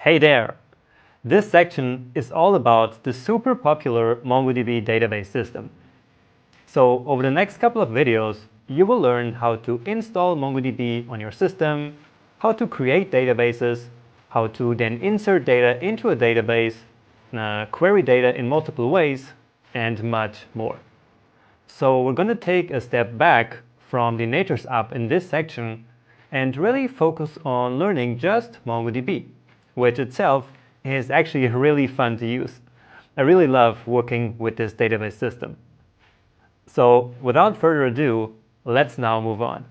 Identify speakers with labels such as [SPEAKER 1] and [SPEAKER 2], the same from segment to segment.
[SPEAKER 1] Hey there! This section is all about the super popular MongoDB database system. So over the next couple of videos, you will learn how to install MongoDB on your system, how to create databases, how to then insert data into a database, query data in multiple ways, and much more. So we're going to take a step back from the Natures app in this section and really focus on learning just MongoDB, which itself is actually really fun to use. I really love working with this database system. So without further ado, let's now move on.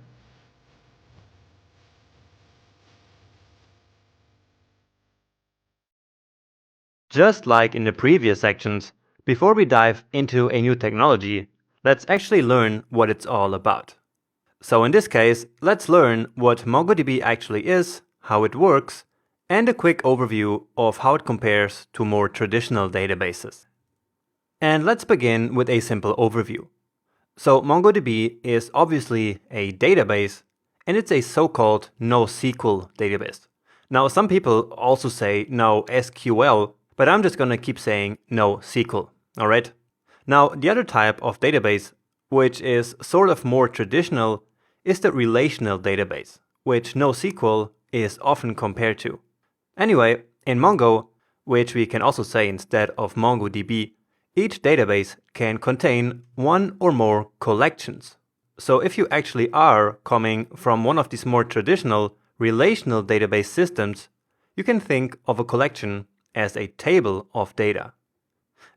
[SPEAKER 1] Just like in the previous sections, before we dive into a new technology, let's actually learn what it's all about. So in this case, let's learn what MongoDB actually is, how it works, and a quick overview of how it compares to more traditional databases. And let's begin with a simple overview. So MongoDB is obviously a database, and it's a so-called NoSQL database. Now, some people also say NoSQL, but I'm just going to keep saying NoSQL, all right? Now, the other type of database, which is sort of more traditional, is the relational database, which NoSQL is often compared to. Anyway, in Mongo, which we can also say instead of MongoDB, each database can contain one or more collections. So if you actually are coming from one of these more traditional relational database systems, you can think of a collection as a table of data.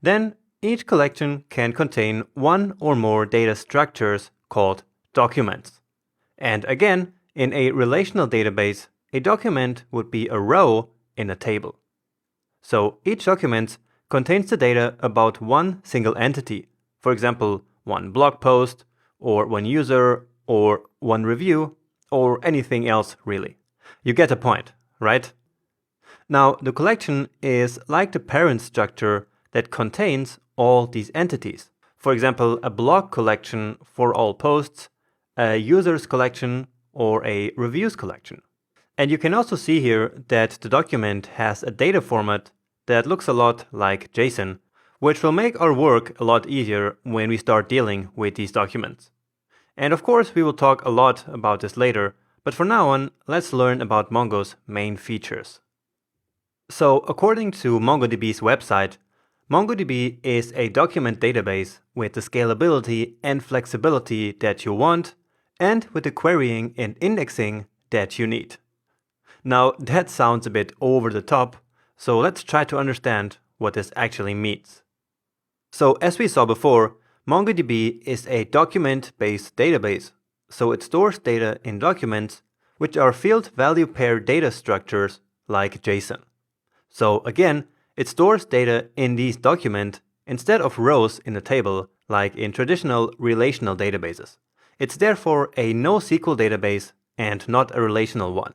[SPEAKER 1] Then each collection can contain one or more data structures called documents. And again, in a relational database, a document would be a row in a table. So each document contains the data about one single entity, for example, one blog post, or one user, or one review, or anything else really. You get the point, right? Now, the collection is like the parent structure that contains all these entities. For example, a blog collection for all posts, a users collection, or a reviews collection. And you can also see here that the document has a data format that looks a lot like JSON, which will make our work a lot easier when we start dealing with these documents. And of course, we will talk a lot about this later, but for now on, let's learn about Mongo's main features. So, according to MongoDB's website, MongoDB is a document database with the scalability and flexibility that you want, and with the querying and indexing that you need. Now, that sounds a bit over the top, so let's try to understand what this actually means. So, as we saw before, MongoDB is a document-based database, so it stores data in documents, which are field value pair data structures like JSON. So again, it stores data in these documents instead of rows in a table like in traditional relational databases. It's therefore a NoSQL database and not a relational one.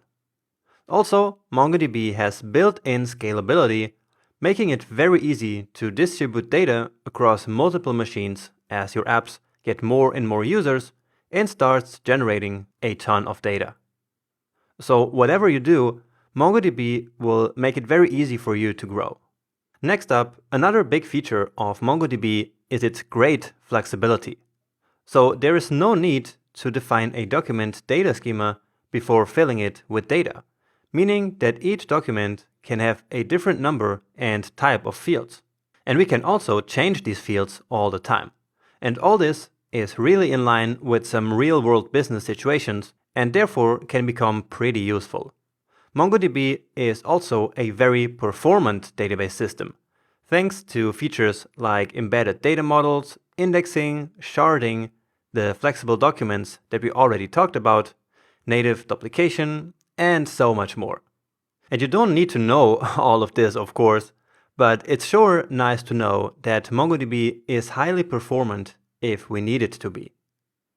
[SPEAKER 1] Also, MongoDB has built-in scalability, making it very easy to distribute data across multiple machines as your apps get more and more users and starts generating a ton of data. So whatever you do, MongoDB will make it very easy for you to grow. Next up, another big feature of MongoDB is its great flexibility. So there is no need to define a document data schema before filling it with data, meaning that each document can have a different number and type of fields. And we can also change these fields all the time. And all this is really in line with some real-world business situations and therefore can become pretty useful. MongoDB is also a very performant database system, thanks to features like embedded data models, indexing, sharding, the flexible documents that we already talked about, native duplication, and so much more. And you don't need to know all of this, of course, but it's sure nice to know that MongoDB is highly performant if we need it to be.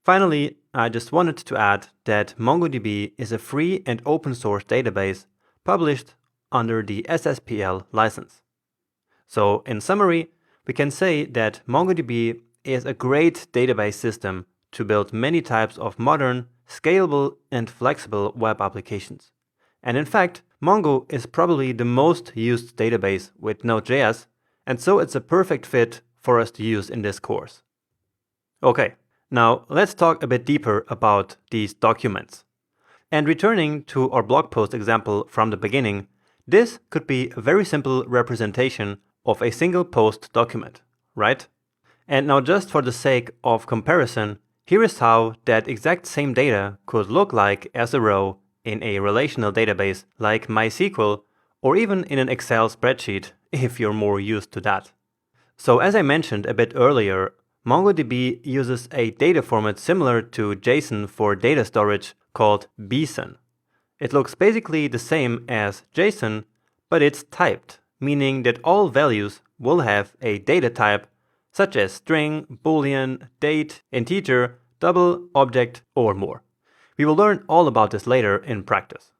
[SPEAKER 1] Finally, I just wanted to add that MongoDB is a free and open source database published under the SSPL license. So, in summary, we can say that MongoDB is a great database system to build many types of modern, scalable, and flexible web applications. And in fact, Mongo is probably the most used database with Node.js, and so it's a perfect fit for us to use in this course. Okay, now let's talk a bit deeper about these documents. And returning to our blog post example from the beginning, this could be a very simple representation of a single post document, right? And now just for the sake of comparison, here is how that exact same data could look like as a row in a relational database like MySQL, or even in an Excel spreadsheet if you're more used to that. So as I mentioned a bit earlier, MongoDB uses a data format similar to JSON for data storage called bson. It looks basically the same as JSON, but it's typed, meaning that all values will have a data type such as string, boolean, date, integer, double, object, or more. We will learn all about this later in practice.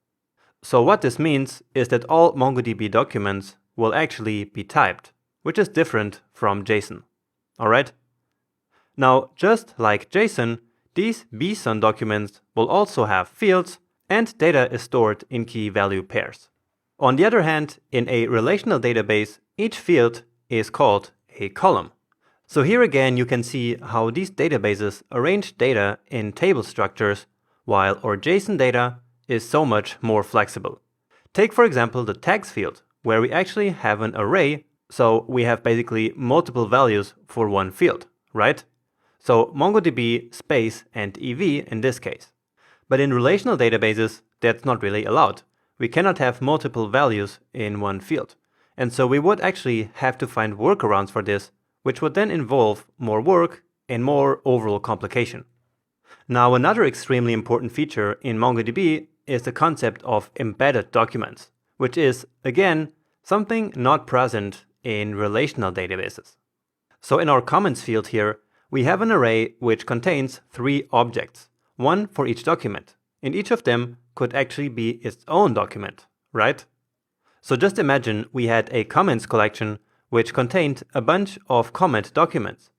[SPEAKER 1] So what this means is that all MongoDB documents will actually be typed, which is different from JSON. Alright? Now, just like JSON, these bson documents will also have fields, and data is stored in key value pairs. On the other hand, in a relational database, each field is called a column. So here again you can see how these databases arrange data in table structures, while our JSON data is so much more flexible. Take for example the tags field, where we actually have an array, so we have basically multiple values for one field, right? So MongoDB, space, and EV in this case. But in relational databases, that's not really allowed. We cannot have multiple values in one field. And so we would actually have to find workarounds for this, which would then involve more work and more overall complication. Now, another extremely important feature in MongoDB is the concept of embedded documents, which is, again, something not present in relational databases. So in our comments field here, we have an array which contains 3 objects, one for each document, and each of them could actually be its own document, right? So just imagine we had a comments collection which contained a bunch of comment documents.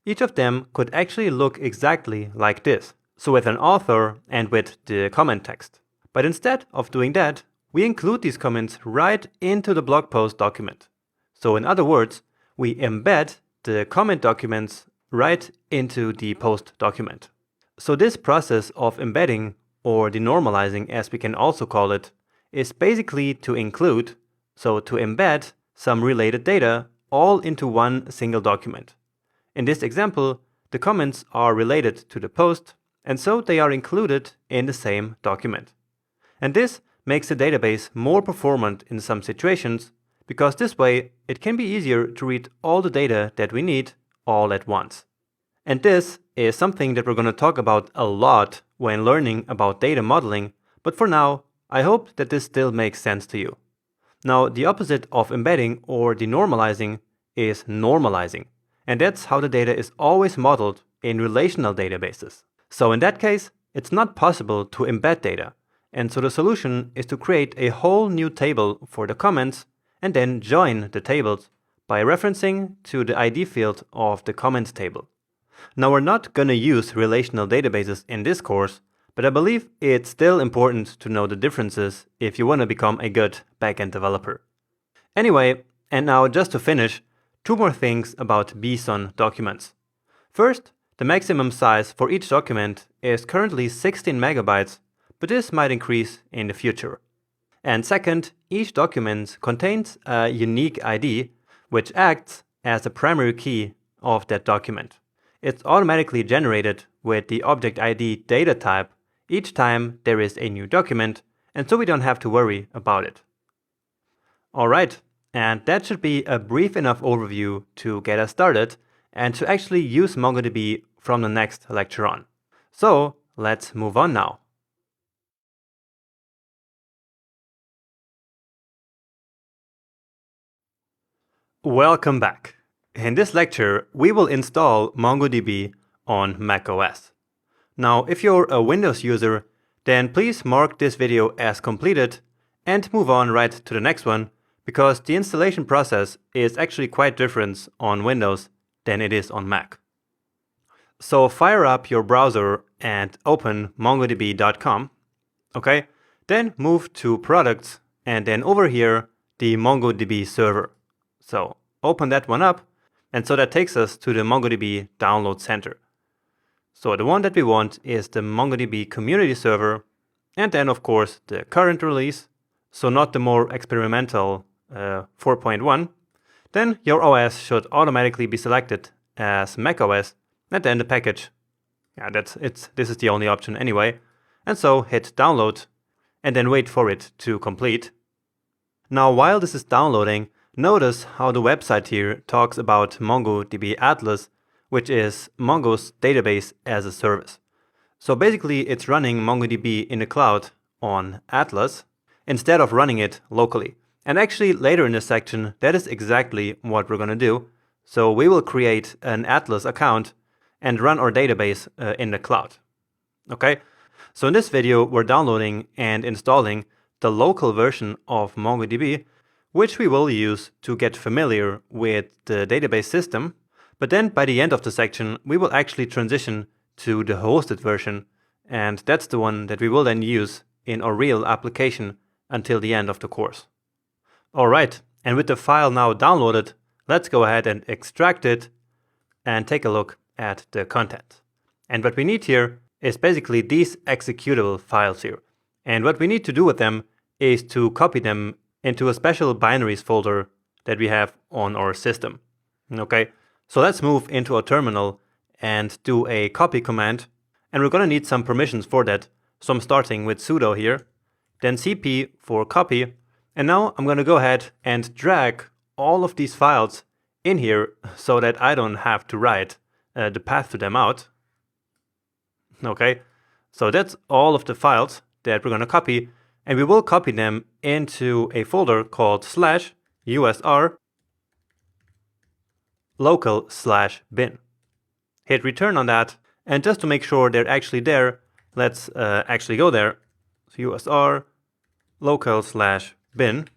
[SPEAKER 1] Each of them could actually look exactly like this, so with an author and with the comment text. But instead of doing that, we include these comments right into the blog post document. So in other words, we embed the comment documents right into the post document. So this process of embedding, or denormalizing as we can also call it, is basically to include, so to embed, some related data all into one single document. In this example, the comments are related to the post, and so they are included in the same document. And this makes the database more performant in some situations, because this way it can be easier to read all the data that we need all at once. And this is something that we're going to talk about a lot when learning about data modeling, but for now, I hope that this still makes sense to you. Now, the opposite of embedding or denormalizing is normalizing, and that's how the data is always modeled in relational databases. So in that case, it's not possible to embed data, and so the solution is to create a whole new table for the comments and then join the tables by referencing to the ID field of the comments table. Now, we're not going to use relational databases in this course, but I believe it's still important to know the differences if you want to become a good backend developer. Anyway, and now just to finish, 2 more things about bson documents. First, the maximum size for each document is currently 16 megabytes, but this might increase in the future. And second, each document contains a unique ID, which acts as the primary key of that document. It's automatically generated with the object ID data type each time there is a new document, and so we don't have to worry about it. Alright, and that should be a brief enough overview to get us started and to actually use MongoDB from the next lecture on. So let's move on now. Welcome back. In this lecture, we will install MongoDB on macOS. Now, if you're a Windows user, then please mark this video as completed and move on right to the next one, because the installation process is actually quite different on Windows than it is on Mac. So fire up your browser and open mongodb.com, okay? Then move to Products and then over here, the MongoDB server. So open that one up, and so that takes us to the MongoDB download center. So the one that we want is the MongoDB community server, and then of course the current release, so not the more experimental 4.1. Then your OS should automatically be selected as macOS, and then the package. Yeah, this is the only option anyway. And so hit download, and then wait for it to complete. Now while this is downloading, notice how the website here talks about MongoDB Atlas, which is Mongo's database as a service. So basically it's running MongoDB in the cloud on Atlas instead of running it locally. And actually later in this section, that is exactly what we're going to do. So we will create an Atlas account and run our database in the cloud. Okay, so in this video, we're downloading and installing the local version of MongoDB, which we will use to get familiar with the database system. But then by the end of the section, we will actually transition to the hosted version, and that's the one that we will then use in our real application until the end of the course. Alright, and with the file now downloaded, let's go ahead and extract it and take a look at the content. And what we need here is basically these executable files here. And what we need to do with them is to copy them into a special binaries folder that we have on our system. Okay, so let's move into a terminal and do a copy command. And we're going to need some permissions for that. So I'm starting with sudo here, then cp for copy. And now I'm going to go ahead and drag all of these files in here so that I don't have to write the path to them out. Okay, so that's all of the files that we're going to copy, and we will copy them into a folder called /usr local/bin. Hit return on that, and just to make sure they're actually there, let's actually go there. So usr local/bin.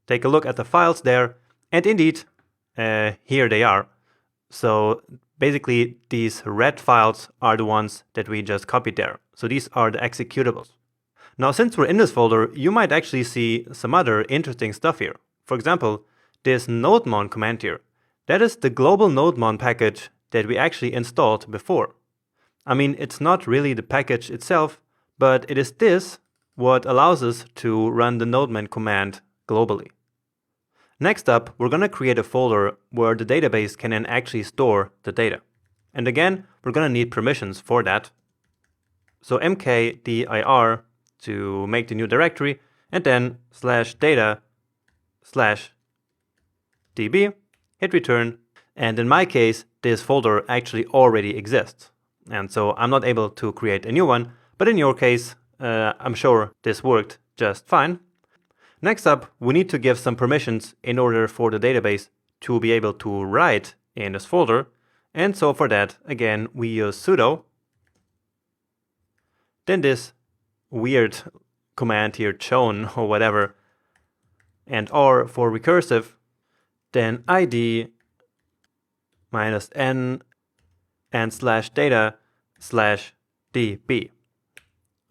[SPEAKER 1] Take a look at the files there, and indeed, here they are. So basically, these red files are the ones that we just copied there. So these are the executables. Now, since we're in this folder, you might actually see some other interesting stuff here. For example, this nodemon command here. That is the global nodemon package that we actually installed before. I mean, it's not really the package itself, but it is this what allows us to run the nodemon command globally. Next up, we're going to create a folder where the database can then actually store the data. And again, we're going to need permissions for that. So mkdir to make the new directory, and then /data/db, hit return. And in my case, this folder actually already exists. And so I'm not able to create a new one, but in your case, I'm sure this worked just fine. Next up, we need to give some permissions in order for the database to be able to write in this folder. And so for that, again, we use sudo. Then this weird command here, chown or whatever, and r for recursive. Then id -n and /data/db.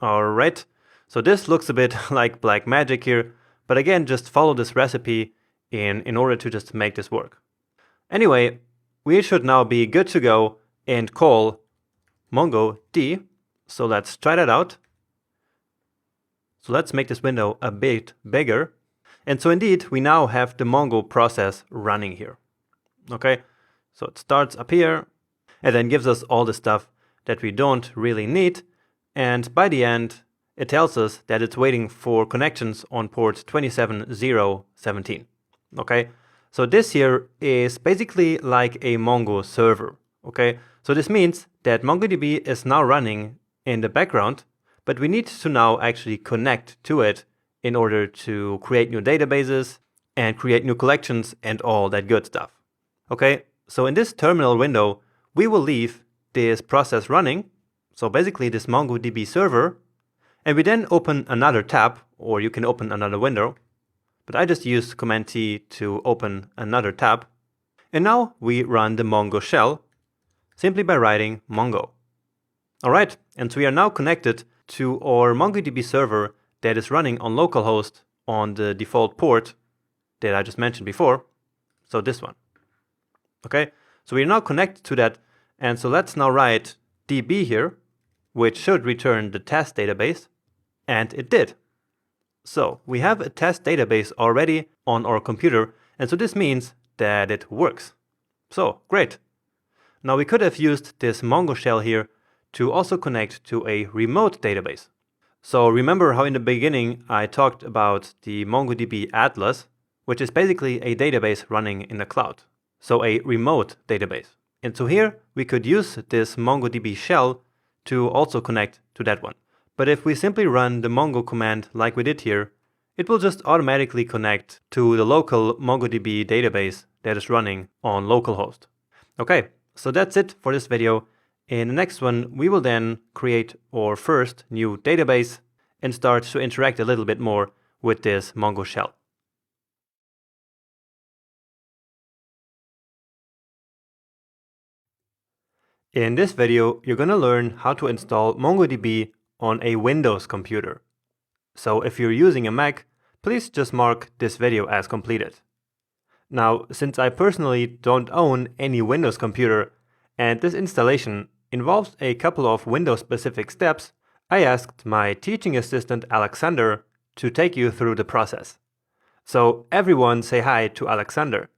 [SPEAKER 1] Alright, so this looks a bit like black magic here. But again, just follow this recipe in order to just make this work. Anyway, we should now be good to go and call MongoD. So let's try that out. So let's make this window a bit bigger. And so indeed, we now have the Mongo process running here. Okay, so it starts up here and then gives us all the stuff that we don't really need. And by the end, it tells us that it's waiting for connections on port 27017. Okay, so this here is basically like a Mongo server. Okay, so this means that MongoDB is now running in the background, but we need to now actually connect to it in order to create new databases and create new collections and all that good stuff. Okay, so in this terminal window, we will leave this process running. So basically this MongoDB server. And we then open another tab, or you can open another window. But I just use Command T to open another tab. And now we run the Mongo shell simply by writing Mongo. Alright, and so we are now connected to our MongoDB server that is running on localhost on the default port that I just mentioned before. So this one. Okay, so we're now connected to that, and so let's now write db here, which should return the test database, and it did. So we have a test database already on our computer, and so this means that it works. So great. Now we could have used this Mongo shell here to also connect to a remote database. So remember how in the beginning I talked about the MongoDB Atlas, which is basically a database running in the cloud. So a remote database. And so here we could use this MongoDB shell to also connect to that one. But if we simply run the Mongo command like we did here, it will just automatically connect to the local MongoDB database that is running on localhost. Okay, so that's it for this video. In the next one, we will then create our first new database and start to interact a little bit more with this Mongo shell. In this video, you're going to learn how to install MongoDB on a Windows computer. So if you're using a Mac, please just mark this video as completed. Now, since I personally don't own any Windows computer, and this installation involves a couple of Windows-specific steps, I asked my teaching assistant Alexander to take you through the process. So everyone say hi to Alexander.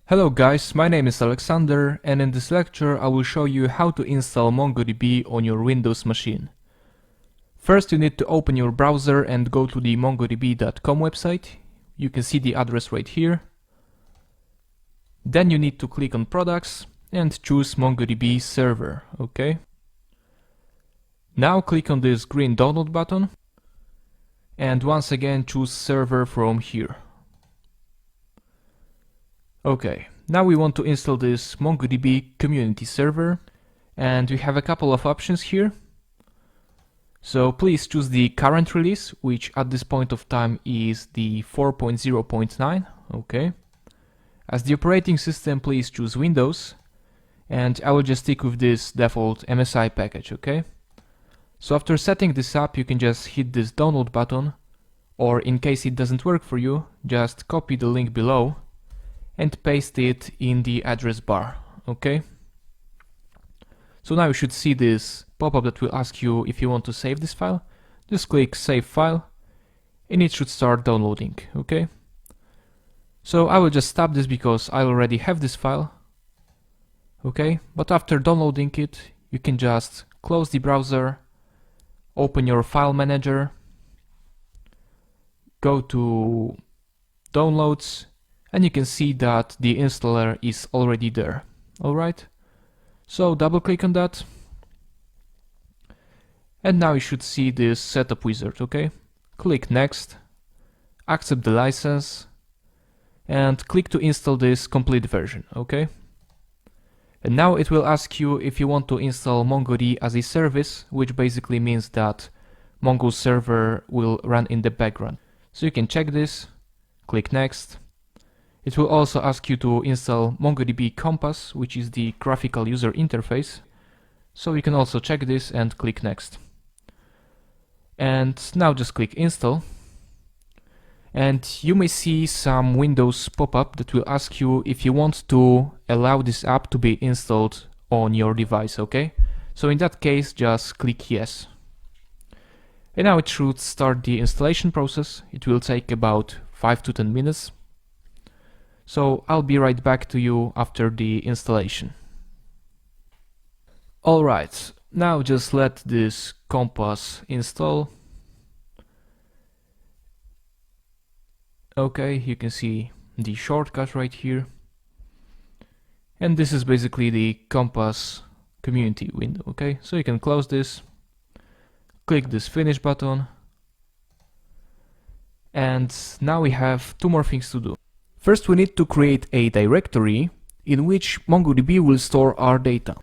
[SPEAKER 2] Hello guys, my name is Alexander, and in this lecture I will show you how to install MongoDB on your Windows machine. First you need to open your browser and go to the mongodb.com website. You can see the address right here. Then you need to click on Products and choose MongoDB Server, okay? Now click on this green download button and once again choose Server from here. Okay, now we want to install this MongoDB community server, and we have a couple of options here. So please choose the current release, which at this point of time is the 4.0.9, okay. As the operating system, please choose Windows, and I will just stick with this default MSI package, okay. So after setting this up, you can just hit this download button, or in case it doesn't work for you, just copy the link below and paste it in the address bar, okay? So now you should see this pop-up that will ask you if you want to save this file. Just click Save File, and it should start downloading, okay? So I will just stop this because I already have this file, okay? But after downloading it, you can just close the browser, open your file manager, go to Downloads, and you can see that the installer is already there. Alright, so double click on that, and now you should see this setup wizard, okay? Click Next, accept the license, and click to install this complete version, okay? And now it will ask you if you want to install MongoDB as a service, which basically means that Mongo server will run in the background. So you can check this, click Next. It will also ask you to install MongoDB Compass, which is the graphical user interface. So you can also check this and click Next. And now just click Install. And you may see some windows pop up that will ask you if you want to allow this app to be installed on your device, okay? So in that case, just click Yes. And now it should start the installation process. It will take about 5 to 10 minutes. So I'll be right back to you after the installation. Alright, now just let this Compass install. Okay, you can see the shortcut right here. And this is basically the Compass community window, okay? So you can close this, click this Finish button, and now we have two more things to do. First, we need to create a directory in which MongoDB will store our data.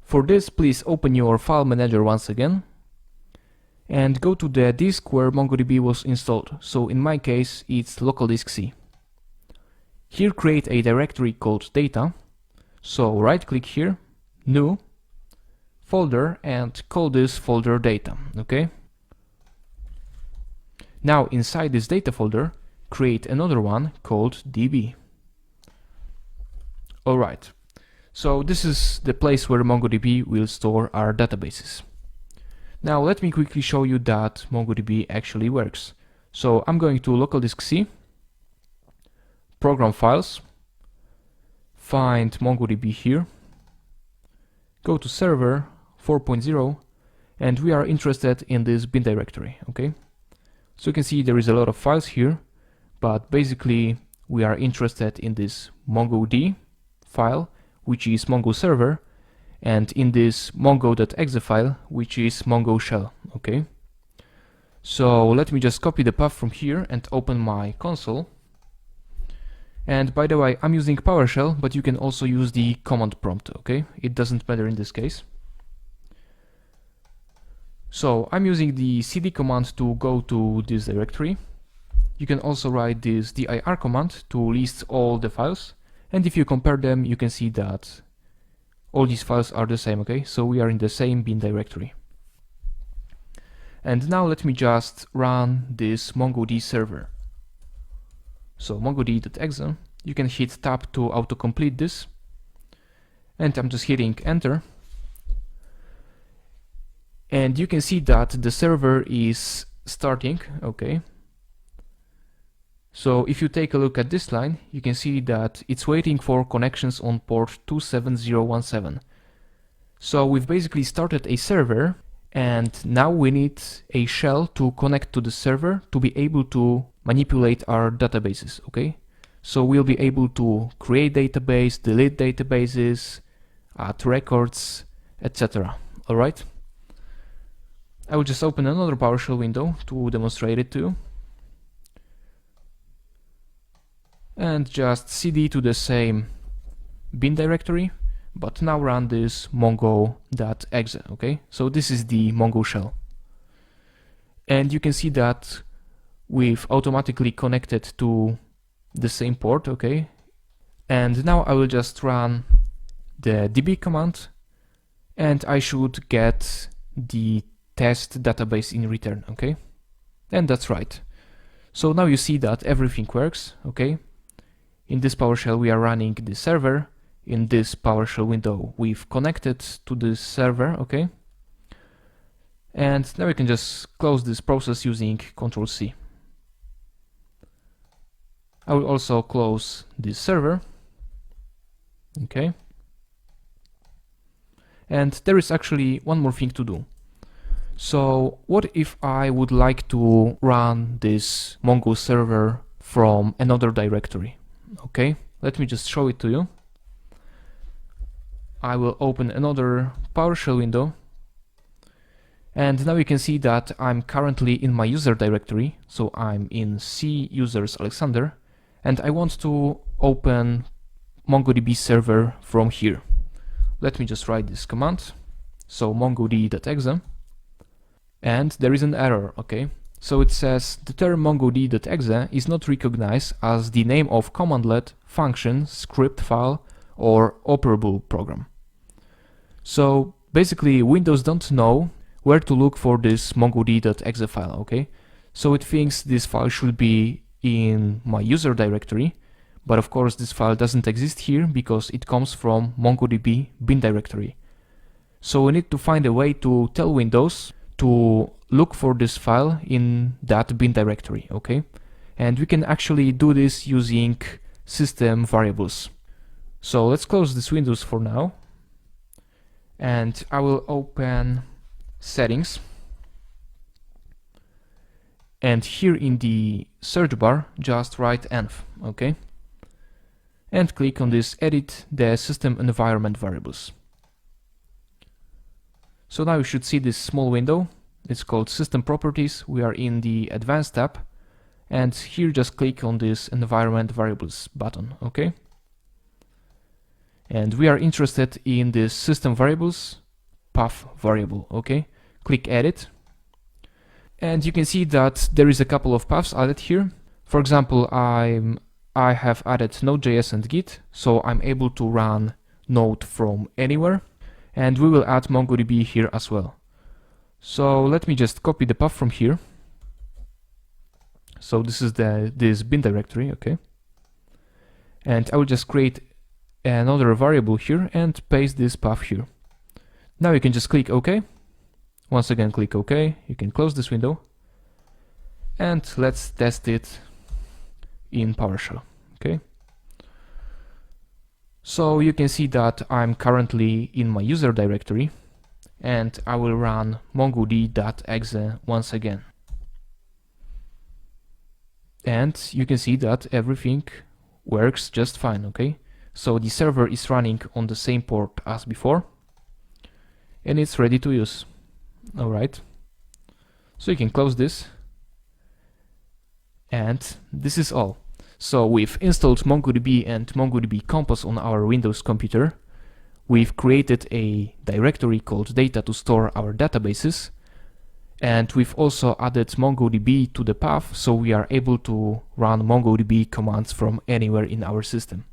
[SPEAKER 2] For this, please open your file manager once again and go to the disk where MongoDB was installed. So in my case, it's local disk C. Here, create a directory called data. So right click here, new, folder, and call this folder data, okay? Now inside this data folder, create another one called db. Alright, so this is the place where MongoDB will store our databases. Now let me quickly show you that MongoDB actually works. So I'm going to local disk C, program files, find MongoDB here, go to server 4.0, and we are interested in this bin directory, okay? So you can see there is a lot of files here, but basically we are interested in this MongoD file, which is Mongo server, and in this mongo.exe file, which is Mongo shell, okay? So let me just copy the path from here and open my console. And by the way, I'm using PowerShell, but you can also use the command prompt, okay? It doesn't matter in this case. So I'm using the cd command to go to this directory. You can also write this dir command to list all the files. And if you compare them, you can see that all these files are the same, okay? So we are in the same bin directory. And now let me just run this MongoD server. So mongod.exe, you can hit tab to autocomplete this. And I'm just hitting enter. And you can see that the server is starting, okay? So if you take a look at this line, you can see that it's waiting for connections on port 27017. So we've basically started a server, and now we need a shell to connect to the server to be able to manipulate our databases, okay? So we'll be able to create database, delete databases, add records, etc. Alright? I will just open another PowerShell window to demonstrate it to you. And just cd to the same bin directory, but now run this mongo.exe, okay? So this is the Mongo shell. And you can see that we've automatically connected to the same port, okay? And now I will just run the db command, and I should get the test database in return, okay? And that's right. So now you see that everything works, okay? In this PowerShell we are running the server. In this PowerShell window we've connected to this server, okay? And now we can just close this process using Ctrl+C. I will also close this server, okay? And there is actually one more thing to do. So what if I would like to run this Mongo server from another directory? Okay, let me just show it to you. I will open another PowerShell window, and now you can see that I'm currently in my user directory, so I'm in C users Alexander, and I want to open MongoDB server from here. Let me just write this command, so mongod.exe, and there is an error, okay? So it says the term mongod.exe is not recognized as the name of commandlet, function, script file, or operable program. So basically Windows don't know where to look for this mongod.exe file, okay? So it thinks this file should be in my user directory, but of course this file doesn't exist here because it comes from MongoDB bin directory. So we need to find a way to tell Windows to look for this file in that bin directory, okay? And we can actually do this using system variables. So let's close this Windows for now, and I will open settings, and here in the search bar just write env, okay? And click on this edit the system environment variables. So now you should see this small window. It's called System Properties. We are in the Advanced tab, and here just click on this Environment Variables button, okay? And we are interested in this System Variables path variable, okay? Click Edit, and you can see that there is a couple of paths added here. For example, I have added Node.js and Git, so I'm able to run Node from anywhere, and we will add MongoDB here as well. So let me just copy the path from here, So this is this bin directory, okay? And I will just create another variable here and paste this path here. Now you can just click OK. Once again, click OK. You can close this window. And let's test it in PowerShell, okay? So you can see that I'm currently in my user directory, and I will run mongod.exe once again. And you can see that everything works just fine, okay? So the server is running on the same port as before, and it's ready to use. All right. So you can close this, and this is all. So we've installed MongoDB and MongoDB Compass on our Windows computer. We've created a directory called data to store our databases. And we've also added MongoDB to the path, so we are able to run MongoDB commands from anywhere in our system.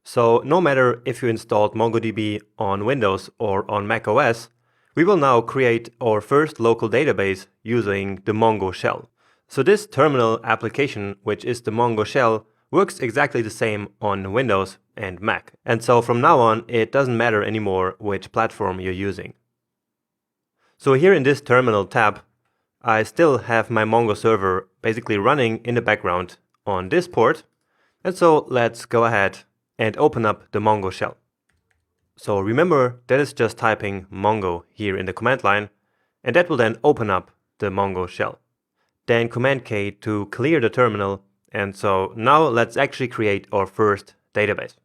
[SPEAKER 1] So no matter if you installed MongoDB on Windows or on macOS, we will now create our first local database using the Mongo shell. So this terminal application, which is the Mongo shell, works exactly the same on Windows and Mac. And so from now on, it doesn't matter anymore which platform you're using. So here in this terminal tab, I still have my Mongo server basically running in the background on this port. And so let's go ahead and open up the Mongo shell. So remember, that is just typing Mongo here in the command line, and that will then open up the Mongo shell. Then Command K to clear the terminal, and so now let's actually create our first database.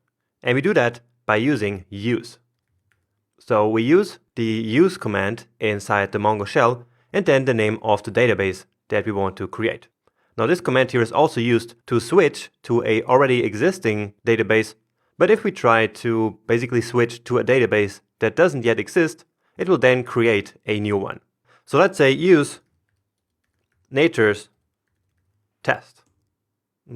[SPEAKER 1] And we do that by using use. So we use the use command inside the Mongo shell, and then the name of the database that we want to create. Now this command here is also used to switch to a already existing database. But if we try to basically switch to a database that doesn't yet exist, it will then create a new one. So let's say use nature's test.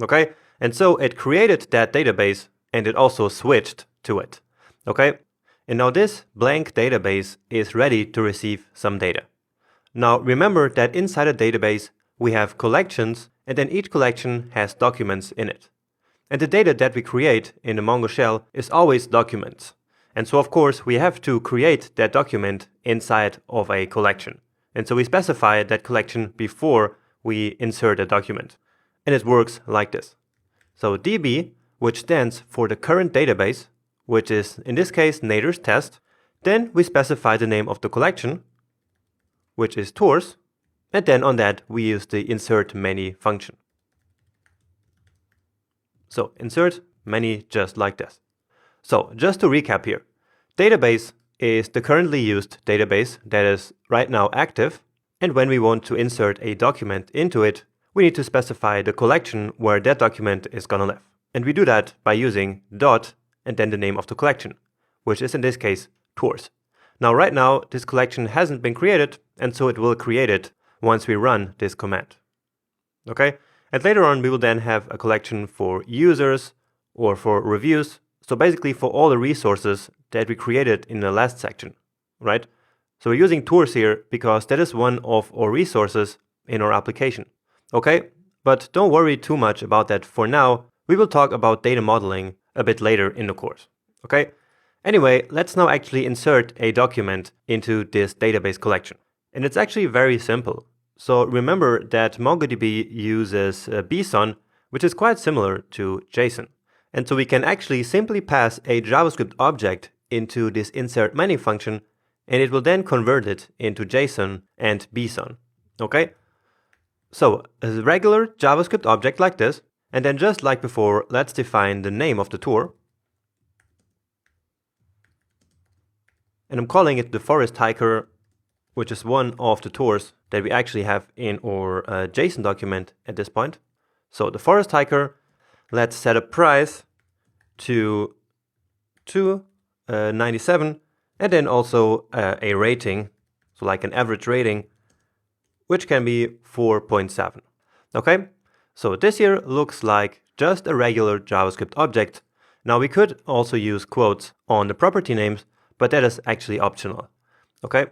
[SPEAKER 1] Okay? And so it created that database and it also switched to it. Okay? And now this blank database is ready to receive some data. Now remember that inside a database we have collections, and then each collection has documents in it. And the data that we create in the Mongo shell is always documents. And so of course we have to create that document inside of a collection. And so we specify that collection before we insert a document. And it works like this. So DB, which stands for the current database, which is in this case nature's test, then we specify the name of the collection, which is tours, and then on that we use the insert many function. So insert many just like this. So just to recap here, database is the currently used database that is right now active, and when we want to insert a document into it, we need to specify the collection where that document is gonna live. And we do that by using dot and then the name of the collection, which is in this case tours. Now right now this collection hasn't been created, and so it will create it once we run this command. Okay? And later on we will then have a collection for users or for reviews, so basically for all the resources that we created in the last section, right? So we're using tours here because that is one of our resources in our application. Okay? But don't worry too much about that for now. We will talk about data modeling a bit later in the course. Okay? Anyway, let's now actually insert a document into this database collection. And it's actually very simple. So remember that MongoDB uses BSON, which is quite similar to JSON. And so we can actually simply pass a JavaScript object into this insert many function, and it will then convert it into JSON and BSON. Okay? So a regular JavaScript object like this, and then just like before, let's define the name of the tour. And I'm calling it the forest hiker, which is one of the tours that we actually have in our JSON document at this point. So the forest hiker, let's set a price to 297, and then also a rating, so like an average rating, which can be 4.7. Okay, so this here looks like just a regular JavaScript object. Now we could also use quotes on the property names, but that is actually optional. Okay.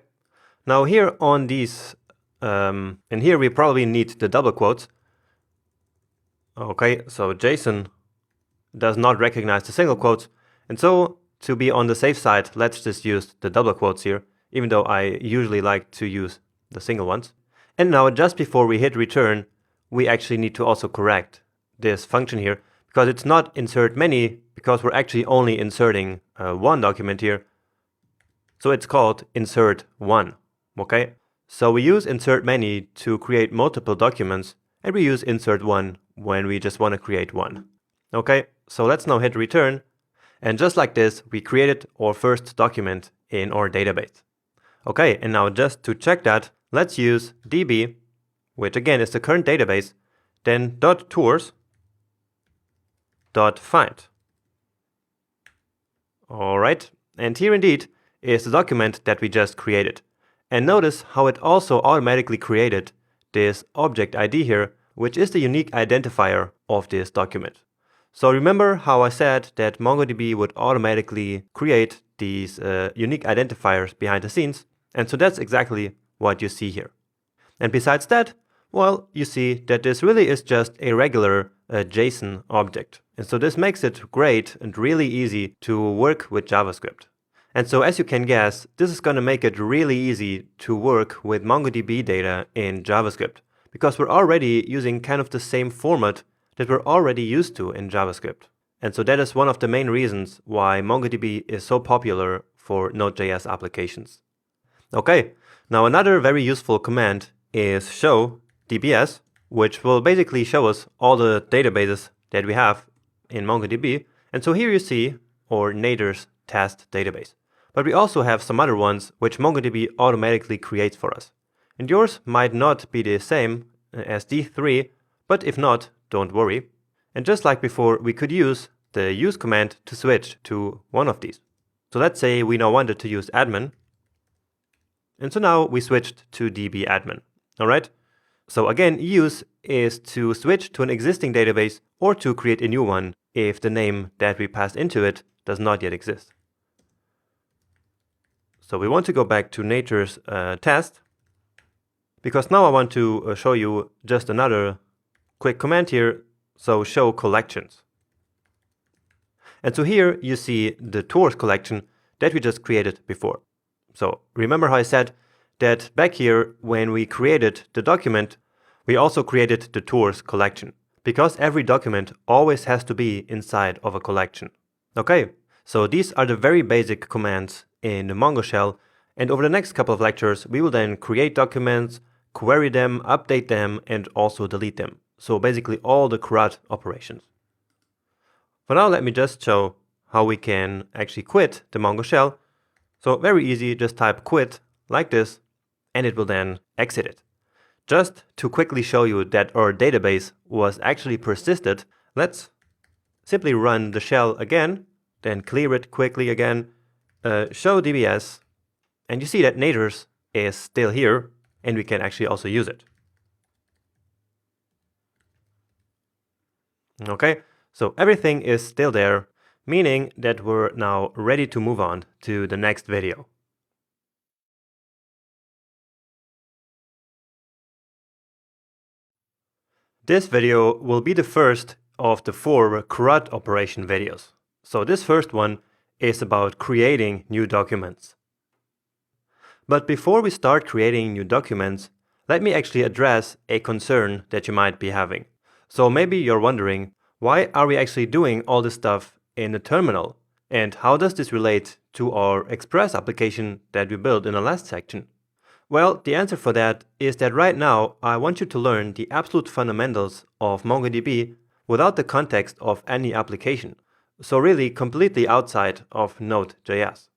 [SPEAKER 1] Now here on these, and here we probably need the double quotes. Okay, so JSON does not recognize the single quotes. And so to be on the safe side, let's just use the double quotes here, even though I usually like to use the single ones. And now just before we hit return, we actually need to also correct this function here, because it's not insert many, because we're actually only inserting one document here. So it's called insert one, okay? So we use insert many to create multiple documents, and we use insert one when we just want to create one. Okay, so let's now hit return. And just like this, we created our first document in our database. Okay, and now just to check that, let's use db, which again is the current database, then .tours.find. All right, and here indeed is the document that we just created. And notice how it also automatically created this object ID here, which is the unique identifier of this document. So remember how I said that MongoDB would automatically create these unique identifiers behind the scenes? And so that's exactly what you see here. And besides that, well, you see that this really is just a regular JSON object. And so this makes it great and really easy to work with JavaScript. And so as you can guess, this is going to make it really easy to work with MongoDB data in JavaScript, because we're already using kind of the same format that we're already used to in JavaScript. And so that is one of the main reasons why MongoDB is so popular for Node.js applications. Okay, now another very useful command is show dbs, which will basically show us all the databases that we have in MongoDB. And so here you see our Nader's test database. But we also have some other ones which MongoDB automatically creates for us. And yours might not be the same as D3, but if not, don't worry. And just like before, we could use the use command to switch to one of these. So let's say we now wanted to use admin. And so now we switched to db admin. All right. So again, use is to switch to an existing database or to create a new one if the name that we passed into it does not yet exist. So we want to go back to nature's test, because now I want to show you just another quick command here. So show collections. And so here you see the tours collection that we just created before. So remember how I said that back here when we created the document, we also created the tours collection, because every document always has to be inside of a collection. Okay, so these are the very basic commands in the Mongo shell, and over the next couple of lectures we will then create documents, query them, update them, and also delete them. So basically all the CRUD operations. For now, let me just show how we can actually quit the Mongo shell. So very easy, just type quit like this, and it will then exit it. Just to quickly show you that our database was actually persisted, let's simply run the shell again, then clear it quickly again, show dbs, and you see that Nader's is still here, and we can actually also use it. Okay, so everything is still there, meaning that we're now ready to move on to the next video. This video will be the first of the 4 CRUD operation videos. So this first one is about creating new documents. But before we start creating new documents, let me actually address a concern that you might be having. So maybe you're wondering, why are we actually doing all this stuff in the terminal? And how does this relate to our Express application that we built in the last section? Well, the answer for that is that right now I want you to learn the absolute fundamentals of MongoDB without the context of any application. So really completely outside of Node.js.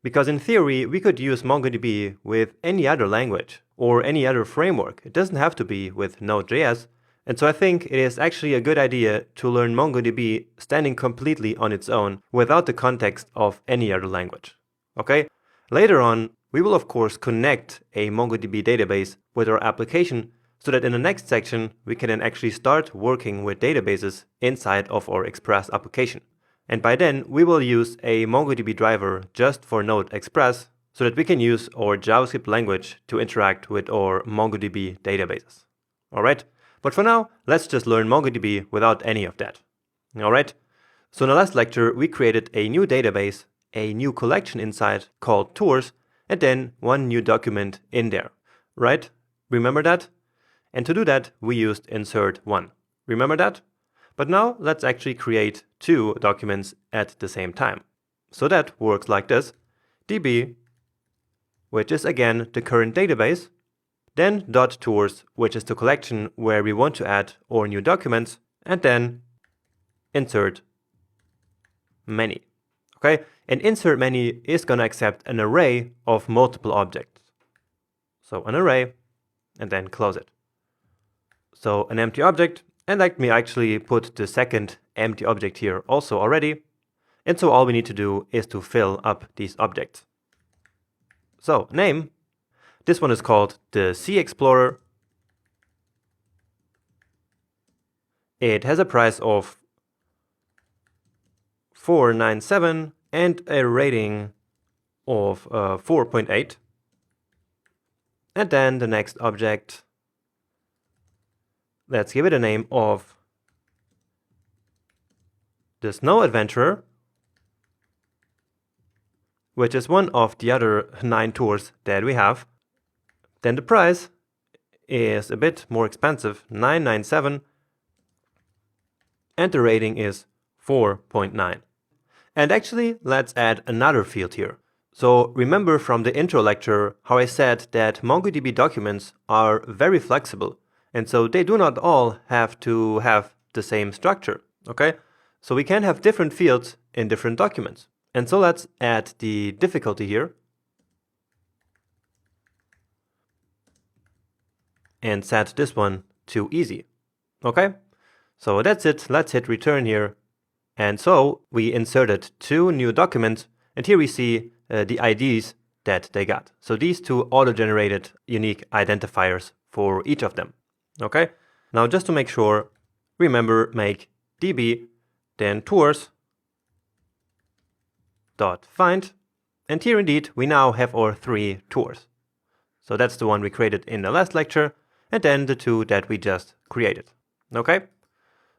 [SPEAKER 1] Because in theory, we could use MongoDB with any other language or any other framework. It doesn't have to be with Node.js. And so I think it is actually a good idea to learn MongoDB standing completely on its own without the context of any other language. Okay? Later on, we will of course connect a MongoDB database with our application so that in the next section we can then actually start working with databases inside of our Express application. And by then we will use a MongoDB driver just for Node Express, so that we can use our JavaScript language to interact with our MongoDB databases. Alright, but for now, let's just learn MongoDB without any of that. Alright, so in the last lecture, we created a new database, a new collection inside called tours, and then one new document in there, right? Remember that? And to do that, we used insert1. Remember that? But now let's actually create two documents at the same time. So that works like this: db, which is again the current database, then .tours, which is the collection where we want to add our new documents, and then insert many. Okay, and insert many is going to accept an array of multiple objects. So an array, and then close it. So an empty object, and let me actually put the second empty object here also already. And so all we need to do is to fill up these objects. So name, this one is called the C Explorer. It has a price of 497 and a rating of 4.8. And then the next object, let's give it a name of the Snow Adventurer, which is one of the other 9 tours that we have. Then the price is a bit more expensive, 997, and the rating is 4.9. And actually, let's add another field here. So remember from the intro lecture how I said that MongoDB documents are very flexible, and so they do not all have to have the same structure, okay? So we can have different fields in different documents. And so let's add the difficulty here and set this one to easy. Okay, so that's it. Let's hit return here. And so we inserted 2 new documents, and here we see the IDs that they got. So these 2 auto-generated unique identifiers for each of them. Okay, now just to make sure, remember, make db, then tours dot find, and here indeed we now have our 3 tours. So that's the one we created in the last lecture, and then the 2 that we just created. Okay,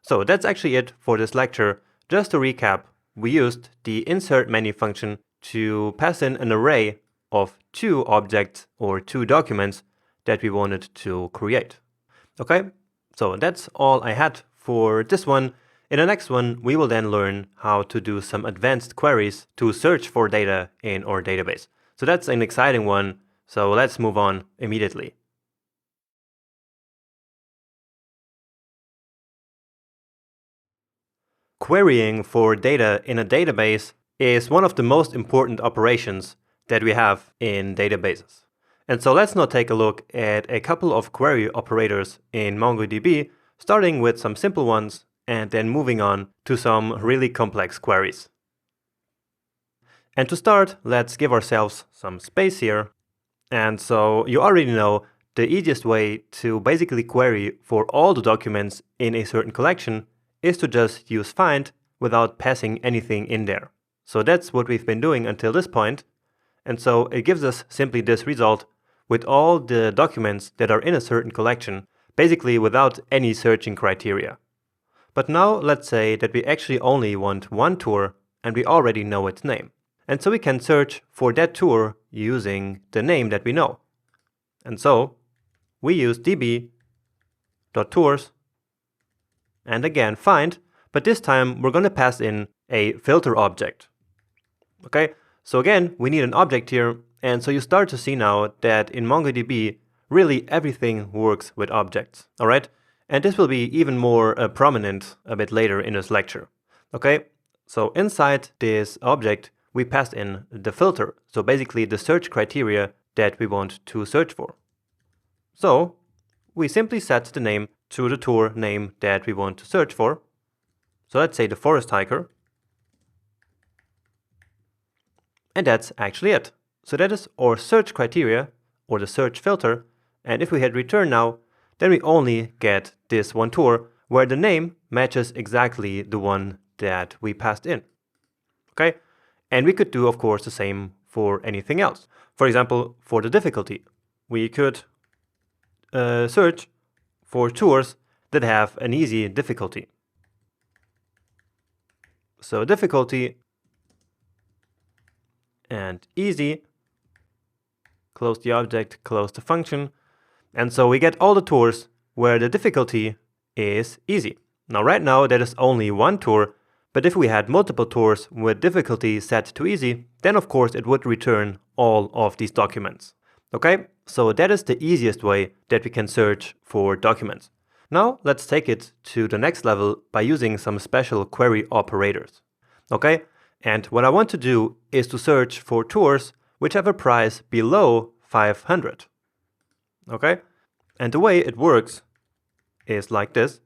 [SPEAKER 1] so that's actually it for this lecture. Just to recap, we used the insert many function to pass in an array of 2 objects or 2 documents that we wanted to create. Okay, so that's all I had for this one. In the next one, we will then learn how to do some advanced queries to search for data in our database. So that's an exciting one, so let's move on immediately. Querying for data in a database is one of the most important operations that we have in databases. And so let's now take a look at a couple of query operators in MongoDB, starting with some simple ones and then moving on to some really complex queries. And to start, let's give ourselves some space here. And so you already know the easiest way to basically query for all the documents in a certain collection is to just use find without passing anything in there. So that's what we've been doing until this point. And so it gives us simply this result with all the documents that are in a certain collection, basically without any searching criteria. But now let's say that we actually only want one tour and we already know its name. And so we can search for that tour using the name that we know. And so we use db.tours and again find, but this time we're going to pass in a filter object. Okay, so again, we need an object here, and so you start to see now that in MongoDB, really everything works with objects, all right? And this will be even more prominent a bit later in this lecture. Okay, so inside this object, we pass in the filter, so basically the search criteria that we want to search for. So we simply set the name to the tour name that we want to search for. So let's say the forest hiker. And that's actually it. So that is our search criteria or the search filter. And if we hit return now, then we only get this one tour where the name matches exactly the one that we passed in. Okay, and we could do, of course, the same for anything else. For example, for the difficulty, we could search for tours that have an easy difficulty. So difficulty and easy, close the object, close the function. And so we get all the tours where the difficulty is easy. Now right now that is only one tour, but if we had multiple tours with difficulty set to easy, then of course it would return all of these documents. Okay, so that is the easiest way that we can search for documents. Now let's take it to the next level by using some special query operators. Okay, and what I want to do is to search for tours which have a price below 500. Okay, and the way it works is like this.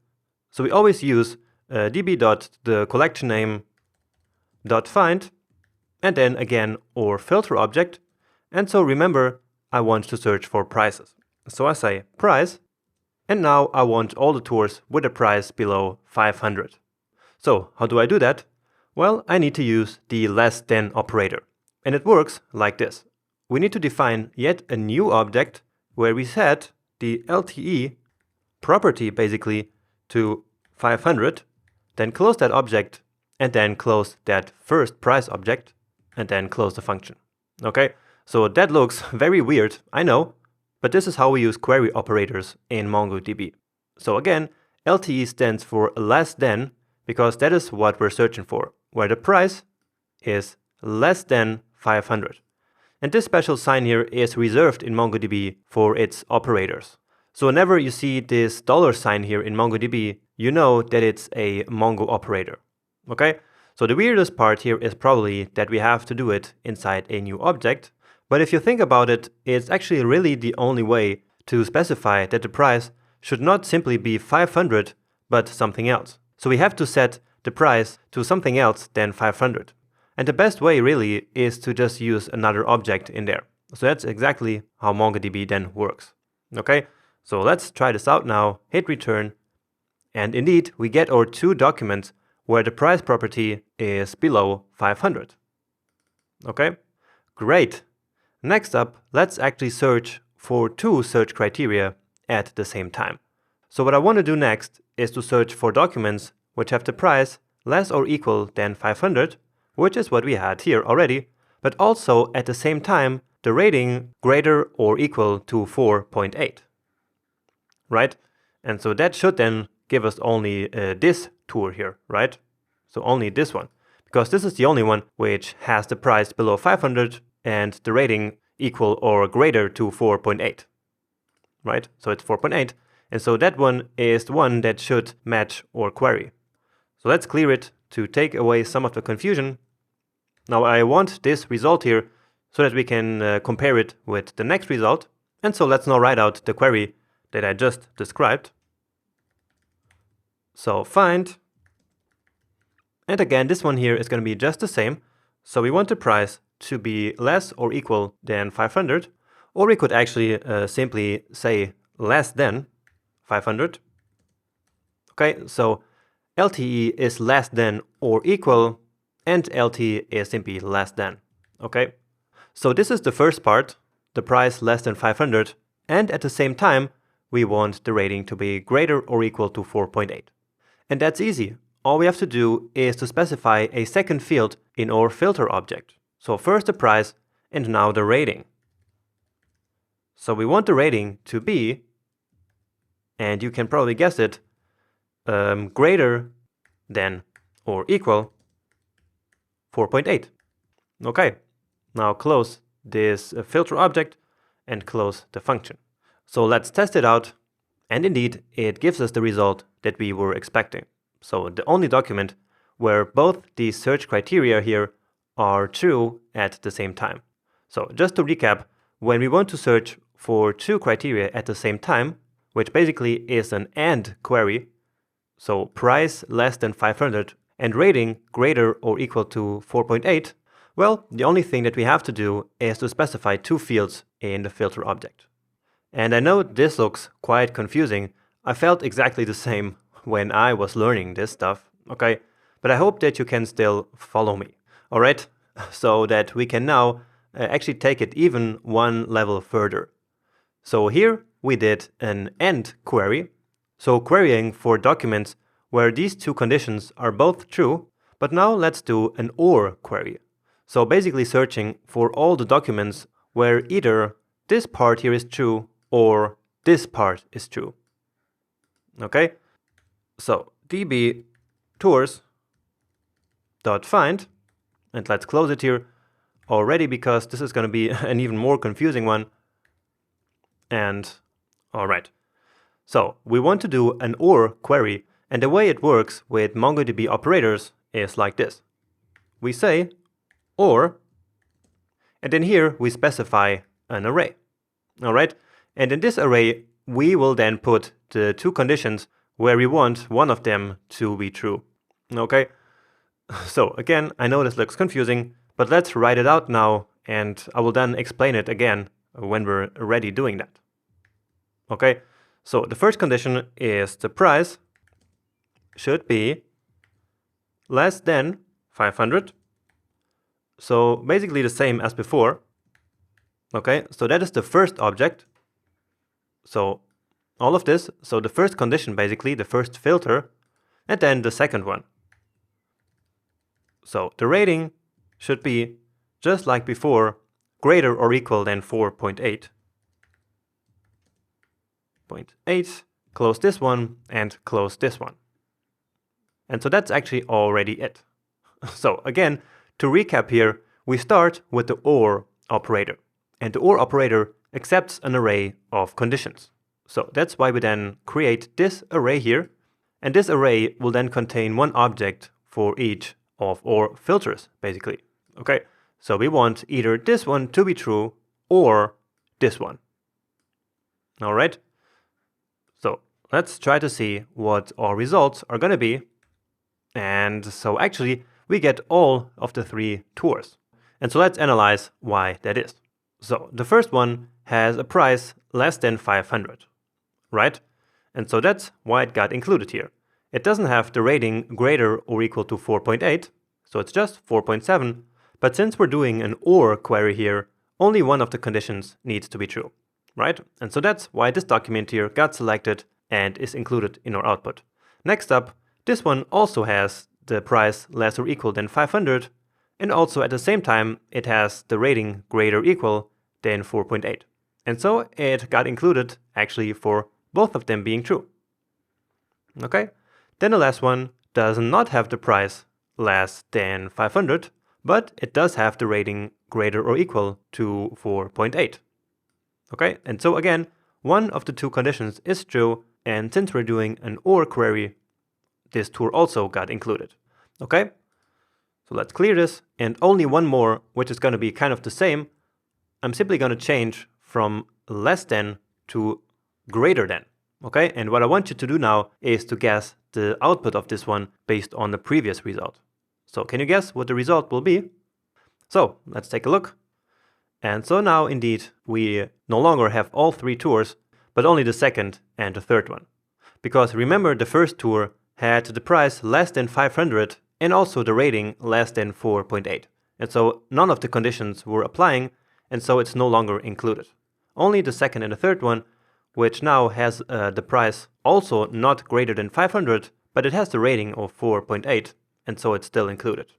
[SPEAKER 1] So we always use db.thecollectionname.find and then again our filter object. And so remember, I want to search for prices. So I say price, and now I want all the tours with a price below 500. So how do I do that? Well, I need to use the less than operator. And it works like this. We need to define yet a new object where we set the LTE property basically to 500, then close that object, and then close that first price object, and then close the function. Okay, so that looks very weird, I know, but this is how we use query operators in MongoDB. So again, LTE stands for less than, because that is what we're searching for, where the price is less than 500. And this special sign here is reserved in MongoDB for its operators. So whenever you see this $sign here in MongoDB, you know that it's a Mongo operator. Okay? So the weirdest part here is probably that we have to do it inside a new object. But if you think about it, it's actually really the only way to specify that the price should not simply be 500, but something else. So we have to set the price to something else than 500. And the best way really is to just use another object in there. So that's exactly how MongoDB then works. Okay? So let's try this out now, hit return, and indeed we get our two documents where the price property is below 500. Okay, great. Next up, let's actually search for two search criteria at the same time. So what I want to do next is to search for documents which have the price less or equal than 500, which is what we had here already, but also at the same time the rating greater or equal to 4.8. Right? And so that should then give us only this tour here, right? So only this one, because this is the only one which has the price below 500 and the rating equal or greater to 4.8, right? So it's 4.8, and so that one is the one that should match our query. So let's clear it to take away some of the confusion. Now I want this result here so that we can compare it with the next result, and so let's now write out the query that I just described. So find, and again this one here is going to be just the same. So we want the price to be less or equal than 500, or we could actually simply say less than 500. Okay, so LTE is less than or equal, and LT is simply less than. Okay, so this is the first part, the price less than 500, and at the same time we want the rating to be greater or equal to 4.8. And that's easy. All we have to do is to specify a second field in our filter object. So first the price and now the rating. So we want the rating to be, and you can probably guess it, greater than or equal 4.8. Okay, now close this filter object and close the function. So let's test it out, and indeed it gives us the result that we were expecting. So the only document where both the search criteria here are true at the same time. So just to recap, when we want to search for two criteria at the same time, which basically is an AND query, so price less than 500 and rating greater or equal to 4.8, well, the only thing that we have to do is to specify two fields in the filter object. And I know this looks quite confusing. I felt exactly the same when I was learning this stuff, okay? But I hope that you can still follow me, alright? So that we can now actually take it even one level further. So here we did an AND query, so querying for documents where these two conditions are both true, but now let's do an OR query. So basically searching for all the documents where either this part here is true or this part is true. Okay, so db tours.find, and let's close it here already because this is going to be an even more confusing one. And all right, so we want to do an OR query, and the way it works with MongoDB operators is like this. We say OR, and then here we specify an array. All right, and in this array we will then put the two conditions where we want one of them to be true. Okay, so again, I know this looks confusing, but let's write it out now, and I will then explain it again when we're ready doing that. Okay, so the first condition is the price should be less than 500. So basically the same as before. Okay, so that is the first object. So all of this, so the first condition, basically the first filter, and then the second one. So the rating should be, just like before, greater or equal than 4.8. 0.8, close this one, and close this one. And so that's actually already it. So again, to recap here, we start with the OR operator. And the OR operator accepts an array of conditions. So that's why we then create this array here. And this array will then contain one object for each of our filters, basically. Okay, so we want either this one to be true or this one. All right, so let's try to see what our results are going to be. And so actually we get all of the three tours. And so let's analyze why that is. So the first one has a price less than 500, right? And so that's why it got included here. It doesn't have the rating greater or equal to 4.8, so it's just 4.7. But since we're doing an OR query here, only one of the conditions needs to be true, right? And so that's why this document here got selected and is included in our output. Next up, this one also has the price less or equal than 500, and also at the same time it has the rating greater or equal than 4.8. And so it got included actually for both of them being true. Okay, then the last one does not have the price less than 500, but it does have the rating greater or equal to 4.8. Okay, and so again, one of the two conditions is true, and since we're doing an OR query, this tour also got included. Okay, so let's clear this, and only one more, which is going to be kind of the same. I'm simply going to change from less than to greater than. Okay, and what I want you to do now is to guess the output of this one based on the previous result. So can you guess what the result will be? So let's take a look. And so now indeed we no longer have all three tours, but only the second and the third one. Because remember, the first tour had the price less than 500 and also the rating less than 4.8. And so none of the conditions were applying, and so it's no longer included. Only the second and the third one, which now has the price also not greater than 500, but it has the rating of 4.8, and so it's still included.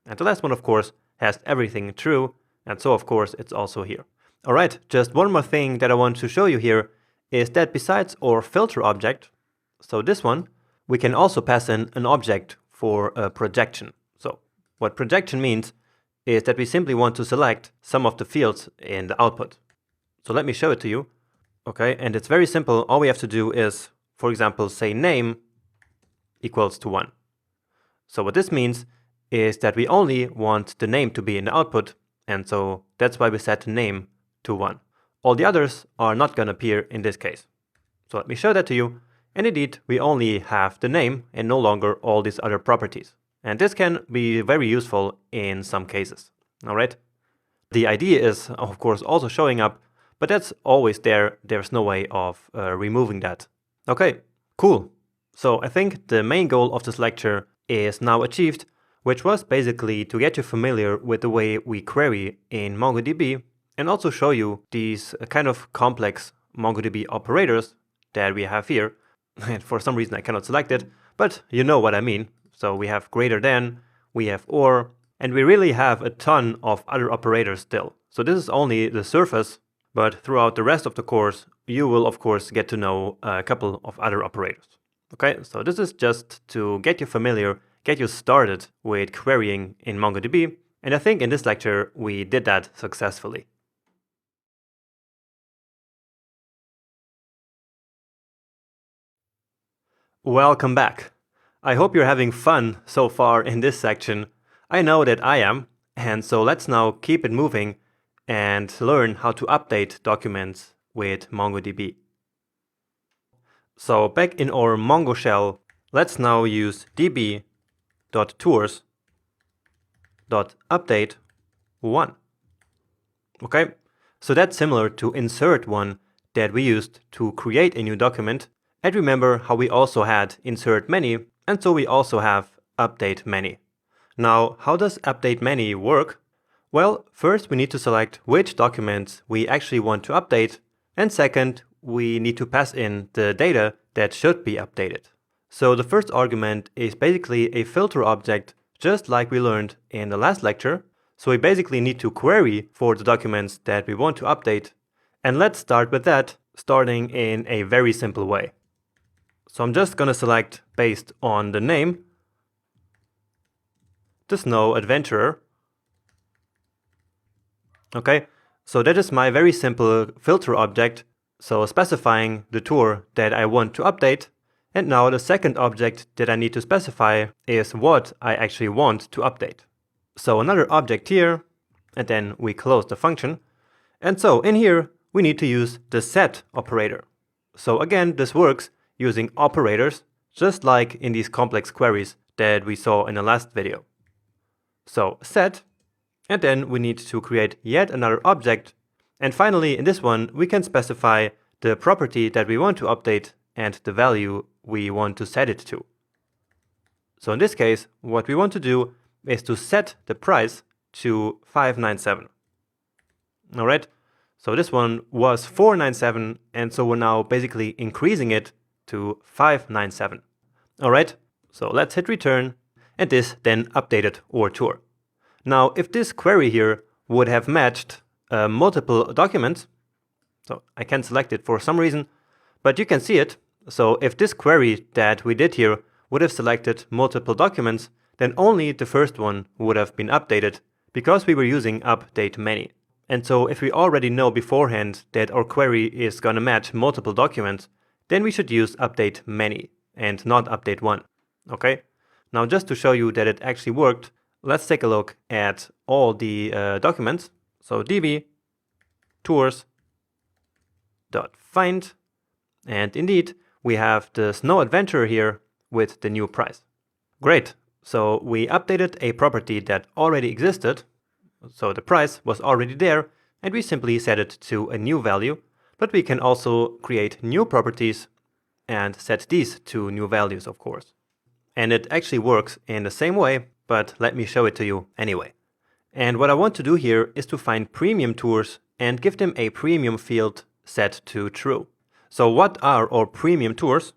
[SPEAKER 1] And the last one, of course, has everything true, and so of course it's also here. All right, just one more thing that I want to show you here is that besides our filter object, so this one, we can also pass in an object for a projection. So what projection means is that we simply want to select some of the fields in the output. So let me show it to you. Okay, and it's very simple. All we have to do is, for example, say name equals to 1. So what this means is that we only want the name to be in the output, and so that's why we set name to 1. All the others are not going to appear in this case. So let me show that to you. And indeed, we only have the name and no longer all these other properties. And this can be very useful in some cases. All right. The idea is, of course, also showing up, but that's always there. There's no way of removing that. Okay, cool. So I think the main goal of this lecture is now achieved. which was basically to get you familiar with the way we query in MongoDB and also show you these kind of complex MongoDB operators that we have here. And for some reason I cannot select it, but you know what I mean. So we have greater than, we have or, and we really have a ton of other operators still. So this is only the surface, but throughout the rest of the course, you will of course get to know a couple of other operators. Okay, so this is just to get you familiar, get you started with querying in MongoDB, and I think in this lecture we did that successfully. Welcome back. I hope you're having fun so far in this section. I know that I am, and so let's now keep it moving and learn how to update documents with MongoDB. So back in our Mongo shell, let's now use db.tours.update1. Okay, so that's similar to insert1 that we used to create a new document. And remember how we also had insert many, and so we also have update many. Now, how does update many work? Well, first we need to select which documents we actually want to update, and second, we need to pass in the data that should be updated. So the first argument is basically a filter object, just like we learned in the last lecture. So we basically need to query for the documents that we want to update. And let's start with that, starting in a very simple way. So I'm just gonna select, based on the name, the Snow Adventurer. Okay, so that is my very simple filter object, so specifying the tour that I want to update. And now the second object that I need to specify is what I actually want to update. So another object here, and then we close the function. And so in here, we need to use the set operator. So again, this works using operators, just like in these complex queries that we saw in the last video. So set, and then we need to create yet another object. And finally, in this one, we can specify the property that we want to update and the value we want to set it to. So in this case, what we want to do is to set the price to 597. All right, so this one was 497, and so we're now basically increasing it to 597. All right, so let's hit return, and this then updated our tour. Now, if this query here would have matched multiple documents, so I can select it for some reason, but you can see it. So if this query that we did here would have selected multiple documents, then only the first one would have been updated because we were using update many. And so if we already know beforehand that our query is gonna match multiple documents, then we should use update many and not update one. Okay? Now just to show you that it actually worked, let's take a look at all the documents. So db tours.find, and indeed we have the Snow Adventurer here with the new price. Great, so we updated a property that already existed, so the price was already there, and we simply set it to a new value, but we can also create new properties and set these to new values, of course. And it actually works in the same way, but let me show it to you anyway. And what I want to do here is to find premium tours and give them a premium field set to true. So what are our premium tours?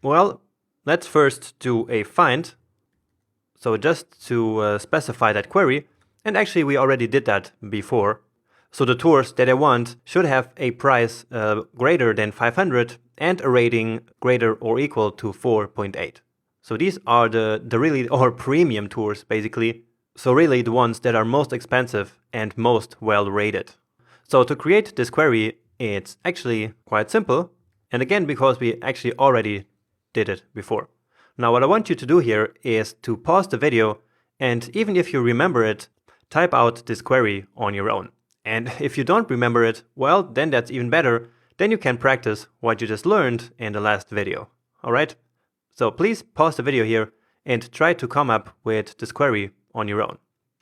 [SPEAKER 1] Well, let's first do a find. So just to specify that query, and actually we already did that before. So the tours that I want should have a price greater than 500 and a rating greater or equal to 4.8. So these are the really our premium tours basically. So really the ones that are most expensive and most well rated. So to create this query, it's actually quite simple. And again, because we actually already did it before. Now what I want you to do here is to pause the video, and even if you remember it, type out this query on your own. And if you don't remember it, well, then that's even better. Then you can practice what you just learned in the last video. All right? So please pause the video here and try to come up with this query on your own.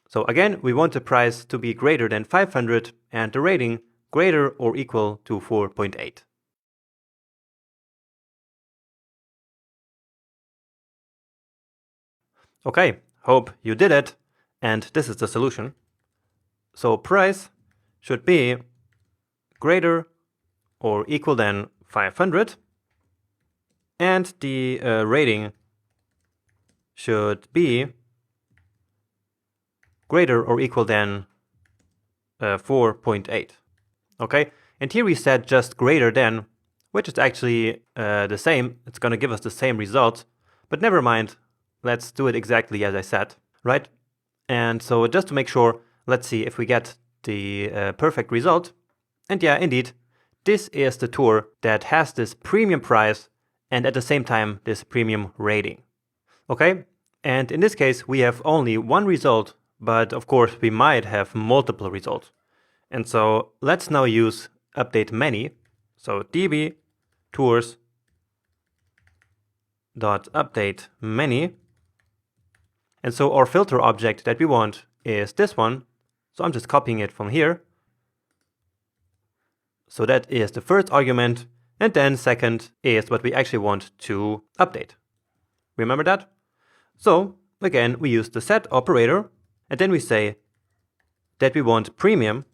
[SPEAKER 1] So again, we want the price to be greater than 500 and the rating greater or equal to 4.8. Okay, Hope you did it. And this is the solution. So price should be greater or equal than 500. And the rating should be greater or equal than 4.8. Okay, and here we said just greater than, which is actually the same. It's going to give us the same result, but never mind. Let's do it exactly as I said, right? And so just to make sure, let's see if we get the perfect result. And yeah, indeed, this is the tour that has this premium price and at the same time this premium rating. Okay, and in this case we have only one result, but of course we might have multiple results. And so let's now use update many. So db tours dot update many. And so our filter object that we want is this one. So I'm just copying it from here. So that is the first argument. And then second is what we actually want to update. Remember that? So again, we use the set operator. And then we say that we want premium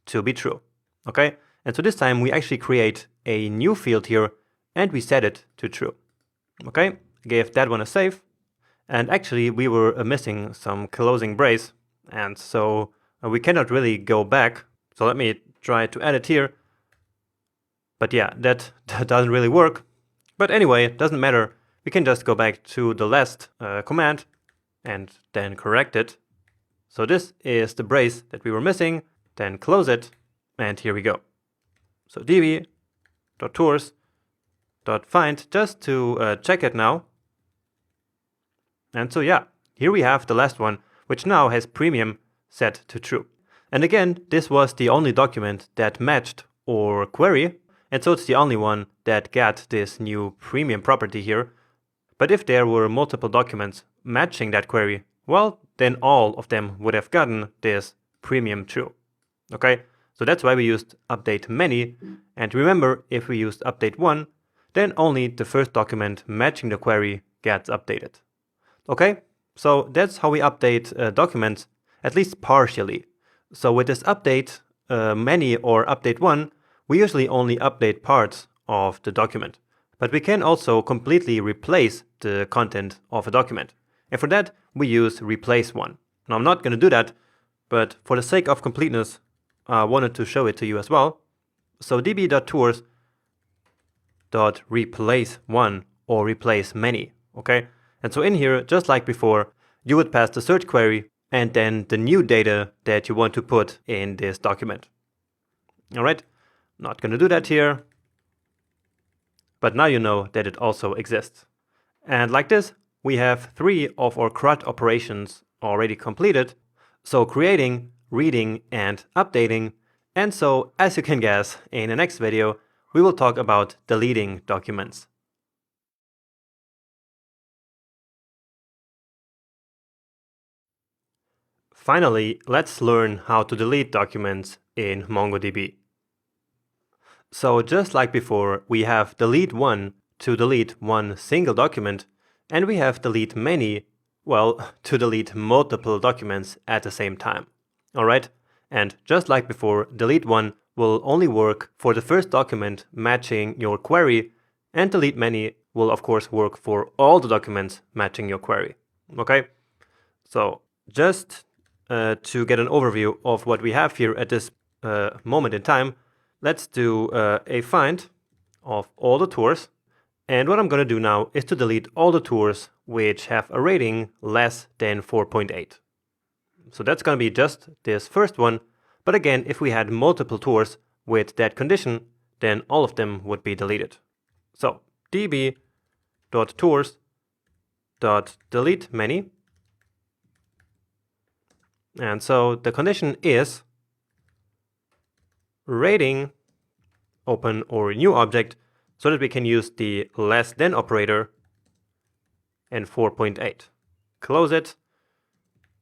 [SPEAKER 1] to be true. Okay? And so this time we actually create a new field here and we set it to true. Okay? Give that one a save. And actually we were missing some closing brace. And so we cannot really go back. So let me try to add it here. But yeah, that doesn't really work. But anyway, it doesn't matter. We can just go back to the last command and then correct it. So this is the brace that we were missing. Then close it, and here we go. So db.tours.find just to check it now. And so yeah, here we have the last one, which now has premium set to true. And again, this was the only document that matched our query, and so it's the only one that got this new premium property here. But if there were multiple documents matching that query, well, then all of them would have gotten this premium true. Okay, so that's why we used update many. And remember, if we used update one, then only the first document matching the query gets updated. Okay, so that's how we update documents, at least partially. So with this update many or update one, we usually only update parts of the document. But we can also completely replace the content of a document. And for that, we use replace one. Now I'm not going to do that, but for the sake of completeness, I wanted to show it to you as well. So db.tours.replace one or replace many, okay? And so in here, just like before, you would pass the search query and then the new data that you want to put in this document. All right, not going to do that here, but now you know that it also exists. And like this, we have 3 of our CRUD operations already completed. So creating, reading, and updating. And so, as you can guess, in the next video, we will talk about deleting documents. Finally, let's learn how to delete documents in MongoDB. So just like before, we have delete one to delete one single document, and we have delete many, well, to delete multiple documents at the same time. All right? And just like before, delete one will only work for the first document matching your query, and delete many will of course work for all the documents matching your query. Okay? So just to get an overview of what we have here at this moment in time, let's do a find of all the tours. And what I'm going to do now is to delete all the tours which have a rating less than 4.8. So that's going to be just this first one. But again, if we had multiple tours with that condition, then all of them would be deleted. So db.tours.delete many. And so the condition is rating, open or new object, so that we can use the less than operator and 4.8. Close it,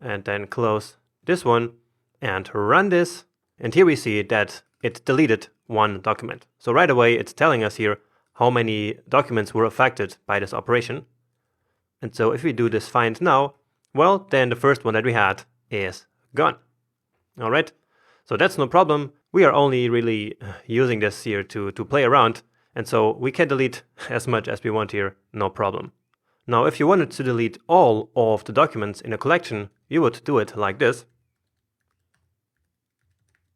[SPEAKER 1] and then close this one, and run this. And here we see that it deleted one document. So right away, it's telling us here how many documents were affected by this operation. And so if we do this find now, well, then the first one that we had is gone. All right, so that's no problem. We are only really using this here to play around, and so we can delete as much as we want here, no problem. Now, if you wanted to delete all of the documents in a collection, you would do it like this.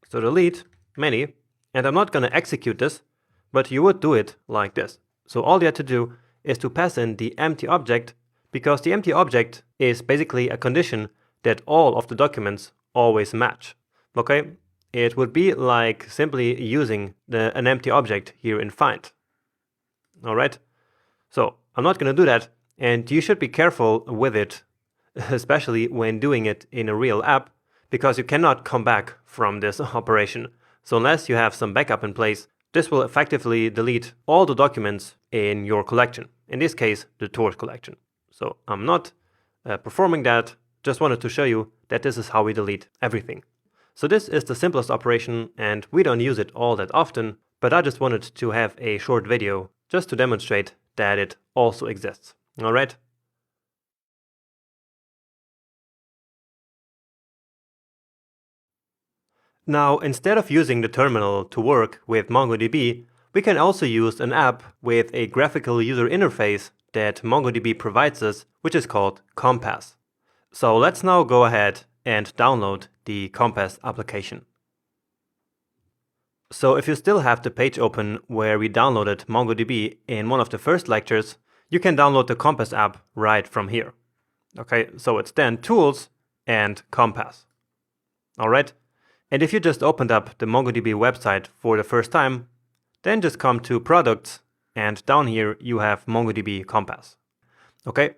[SPEAKER 1] So delete many, and I'm not going to execute this, but you would do it like this. So all you have to do is to pass in the empty object, because the empty object is basically a condition that all of the documents always match. Okay? It would be like simply using an empty object here in find. All right? So I'm not going to do that, and you should be careful with it, especially when doing it in a real app, because you cannot come back from this operation. So unless you have some backup in place, this will effectively delete all the documents in your collection. In this case, the tours collection. So I'm not performing that, just wanted to show you that this is how we delete everything. So this is the simplest operation, and we don't use it all that often, but I just wanted to have a short video just to demonstrate that it also exists. All right? Now, instead of using the terminal to work with MongoDB, we can also use an app with a graphical user interface that MongoDB provides us, which is called Compass. So let's now go ahead and download the Compass application. So if you still have the page open where we downloaded MongoDB in one of the first lectures, you can download the Compass app right from here. Okay, so it's then Tools and Compass. All right. And if you just opened up the MongoDB website for the first time, then just come to Products, and down here you have MongoDB Compass. Okay,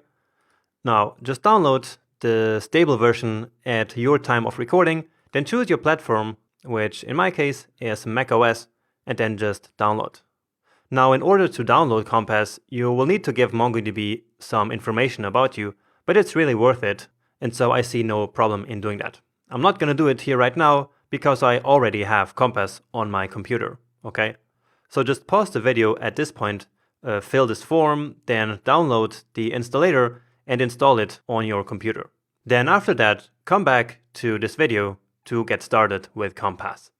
[SPEAKER 1] now just download the stable version at your time of recording, then choose your platform, which in my case is macOS, and then just download. Now, in order to download Compass, you will need to give MongoDB some information about you, but it's really worth it, and so I see no problem in doing that. I'm not going to do it here right now, because I already have Compass on my computer, okay? So just pause the video at this point, fill this form, then download the installer and install it on your computer. Then after that, come back to this video to get started with Compass.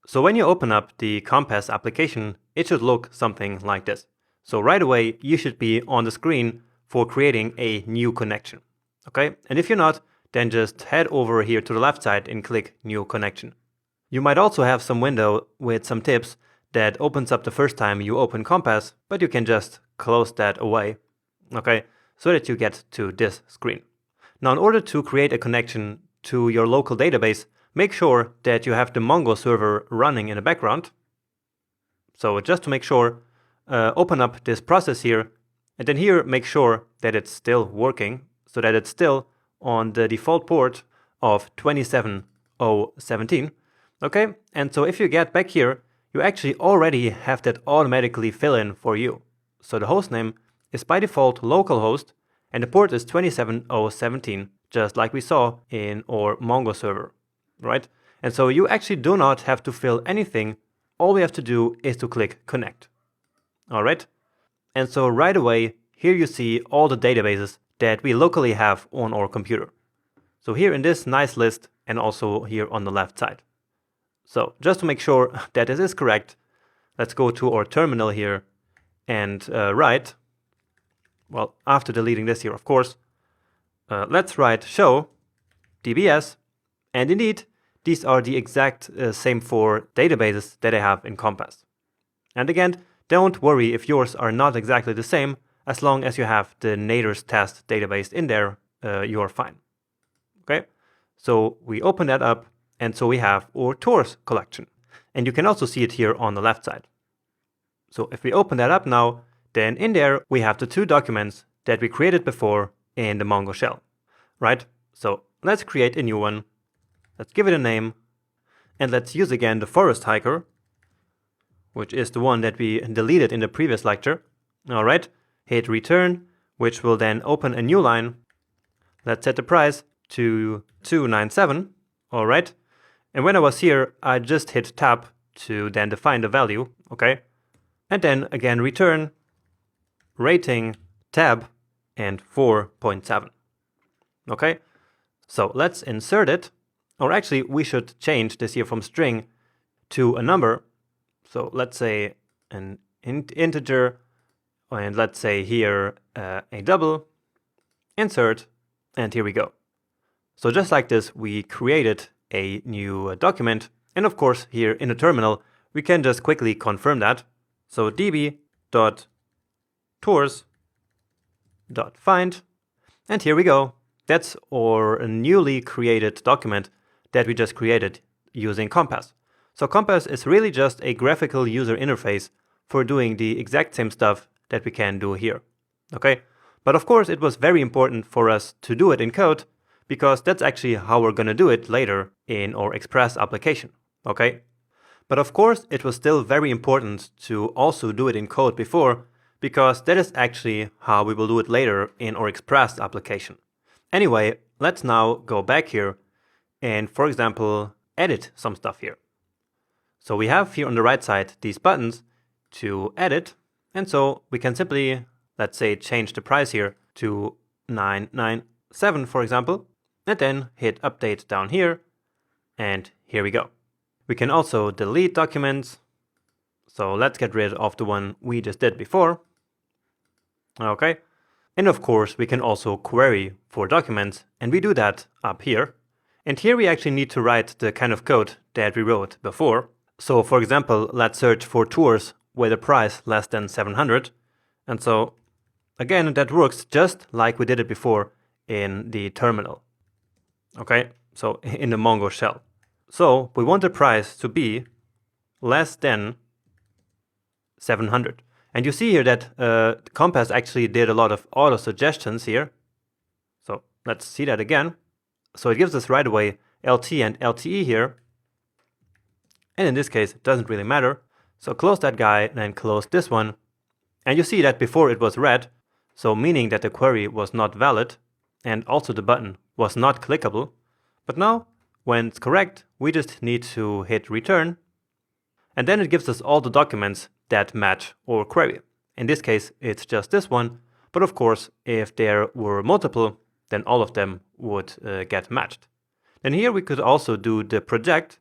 [SPEAKER 1] So when you open up the Compass application, it should look something like this. So right away, you should be on the screen for creating a new connection, okay? And if you're not, then just head over here to the left side and click New Connection. You might also have some window with some tips that opens up the first time you open Compass, but you can just close that away, okay, so that you get to this screen. Now, in order to create a connection to your local database, make sure that you have the Mongo server running in the background. So just to make sure, open up this process here, and then here make sure that it's still working, so that it's still on the default port of 27017, okay? And so if you get back here, you actually already have that automatically fill in for you. So the hostname is by default localhost, and the port is 27017, just like we saw in our Mongo server, right? And so you actually do not have to fill anything. All we have to do is to click connect, all right? And so right away, here you see all the databases that we locally have on our computer. So here in this nice list, and also here on the left side. So just to make sure that this is correct, let's go to our terminal here and write, well, after deleting this here, of course, let's write show dbs, and indeed, these are the exact same four databases that I have in Compass. And again, don't worry if yours are not exactly the same. As long as you have the Naders test database in there, you are fine. Okay, so we open that up, and so we have our tours collection. And you can also see it here on the left side. So if we open that up now, then in there we have the two documents that we created before in the Mongo shell, right? So let's create a new one. Let's give it a name, and let's use again the forest hiker, which is the one that we deleted in the previous lecture. All right. Hit return, which will then open a new line. Let's set the price to 297, all right? And when I was here, I just hit tab to then define the value, okay? And then again, return, rating, tab, and 4.7. Okay, so let's insert it. Or actually, we should change this here from string to a number. So let's say an integer, and let's say here a double, insert, and here we go. So just like this, we created a new document. And of course, here in the terminal, we can just quickly confirm that. So db.tours.find, and here we go. That's our newly created document that we just created using Compass. So Compass is really just a graphical user interface for doing the exact same stuff that we can do here. Okay? But of course, it was very important for us to do it in code, because that's actually how we're going to do it later in our Express application. Okay? But of course, it was still very important to also do it in code before, because that is actually how we will do it later in our Express application. Anyway, let's now go back here and, for example, edit some stuff here. So we have here on the right side these buttons to edit, and so we can simply, let's say, change the price here to 997, for example, and then hit update down here, and here we go. We can also delete documents. So let's get rid of the one we just did before. Okay. And of course, we can also query for documents, and we do that up here. And here we actually need to write the kind of code that we wrote before. So for example, let's search for tours with a price less than 700. And so again, that works just like we did it before in the terminal. Okay, so in the Mongo shell. So we want the price to be less than 700. And you see here that Compass actually did a lot of auto suggestions here. So let's see that again. So it gives us right away LT and LTE here. And in this case, it doesn't really matter. So close that guy and then close this one. And you see that before it was red, so meaning that the query was not valid, and also the button was not clickable. But now, when it's correct, we just need to hit return. And then it gives us all the documents that match our query. In this case, it's just this one. But of course, if there were multiple, then all of them would get matched. Then here we could also do the project.